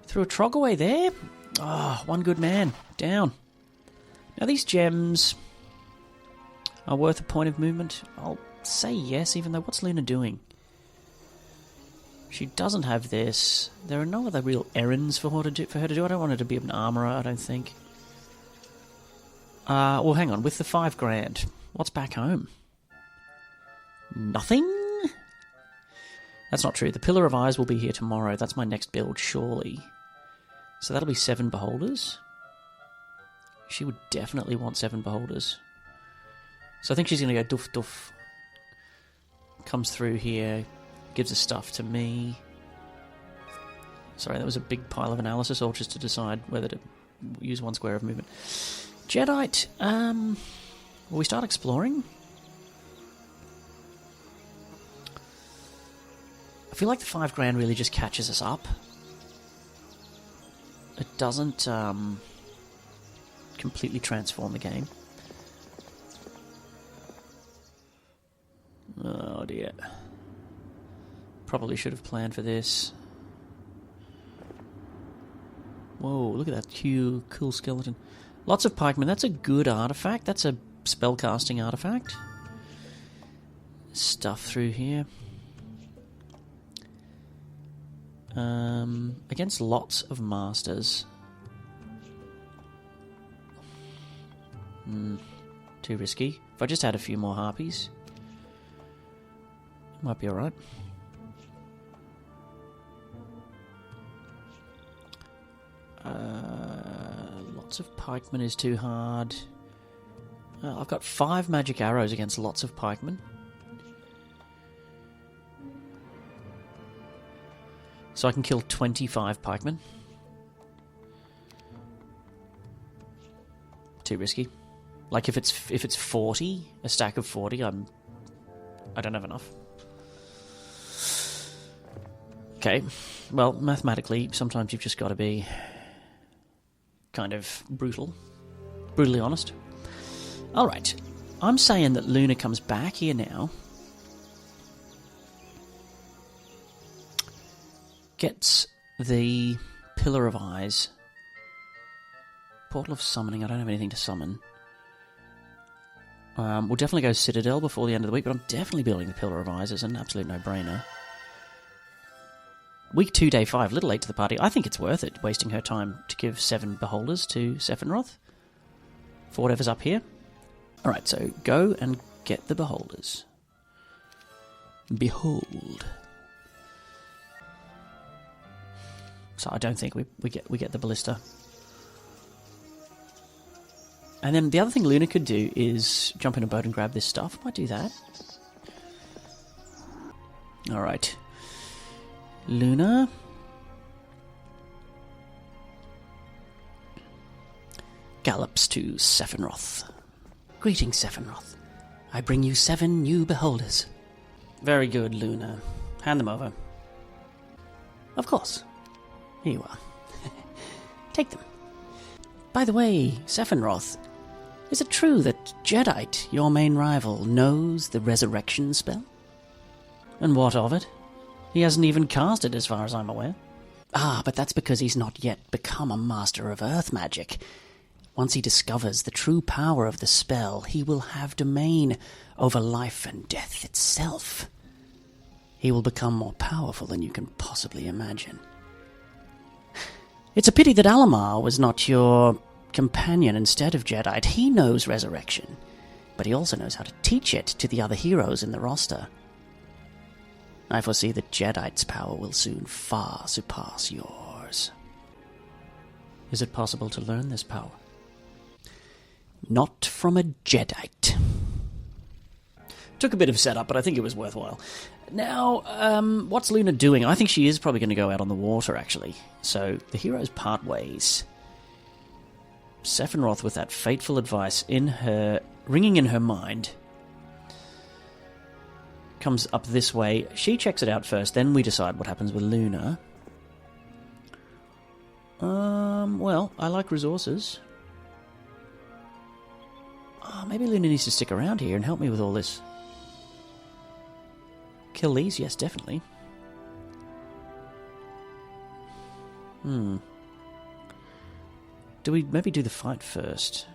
Threw a trog away there? Oh, one good man. Down. Now, these gems are worth a point of movement. I'll say yes, even though what's Luna doing? She doesn't have this. There are no other real errands for her to do. I don't want her to be an armourer, I don't think. Well, hang on. With the 5 grand, what's back home? Nothing? That's not true. The Pillar of Eyes will be here tomorrow. That's my next build, surely. So that'll be 7 Beholders. She would definitely want 7 Beholders. So I think she's going to go doof doof. Comes through here. Gives the stuff to me. Sorry, that was a big pile of analysis, all just to decide whether to use 1 square of movement. Jediite, Will we start exploring? I feel like the $5,000 really just catches us up. It doesn't completely transform the game. Oh dear. Probably should have planned for this. Whoa, look at that cool skeleton. Lots of pikemen. That's a good artifact. That's a spellcasting artifact. Stuff through here. Against lots of masters. Too risky. If I just had a few more harpies, it might be alright. Lots of pikemen is too hard. I've got 5 magic arrows against lots of pikemen. So I can kill 25 pikemen. Too risky. Like if it's 40, a stack of 40, I don't have enough. Okay. Well, mathematically, sometimes you've just got to be kind of brutally honest. All right. I'm saying that Luna comes back here now. Gets the Pillar of Eyes. Portal of Summoning. I don't have anything to summon. We'll definitely go Citadel before the end of the week, but I'm definitely building the Pillar of Eyes as an absolute no-brainer. Week 2, day 5. A little late to the party. I think it's worth it, wasting her time to give 7 beholders to Sephinroth for whatever's up here. Alright, so go and get the beholders. Behold. So I don't think we get the ballista. And then the other thing Luna could do is jump in a boat and grab this stuff. Might do that. Alright. Luna. Gallops to Sephinroth. Greetings, Sephinroth. I bring you 7 new beholders. Very good, Luna. Hand them over. Of course. Here you are. Take them. By the way, Sephinroth, is it true that Jadeite, your main rival, knows the resurrection spell? And what of it? He hasn't even cast it as far as I'm aware. Ah, but that's because he's not yet become a master of earth magic. Once he discovers the true power of the spell, he will have domain over life and death itself. He will become more powerful than you can possibly imagine. It's a pity that Alamar was not your companion instead of Jadeite. He knows resurrection, but he also knows how to teach it to the other heroes in the roster. I foresee that Jadeite's power will soon far surpass yours. Is it possible to learn this power? Not from a Jadeite. Took a bit of setup, but I think it was worthwhile. Now, what's Luna doing? I think she is probably going to go out on the water, actually. So, the heroes part ways. Sephinroth, with that fateful advice ringing in her mind, comes up this way. She checks it out first, then we decide what happens with Luna. Well, I like resources. Oh, maybe Luna needs to stick around here and help me with all this. Kill these? Yes, definitely. Do we maybe do the fight first?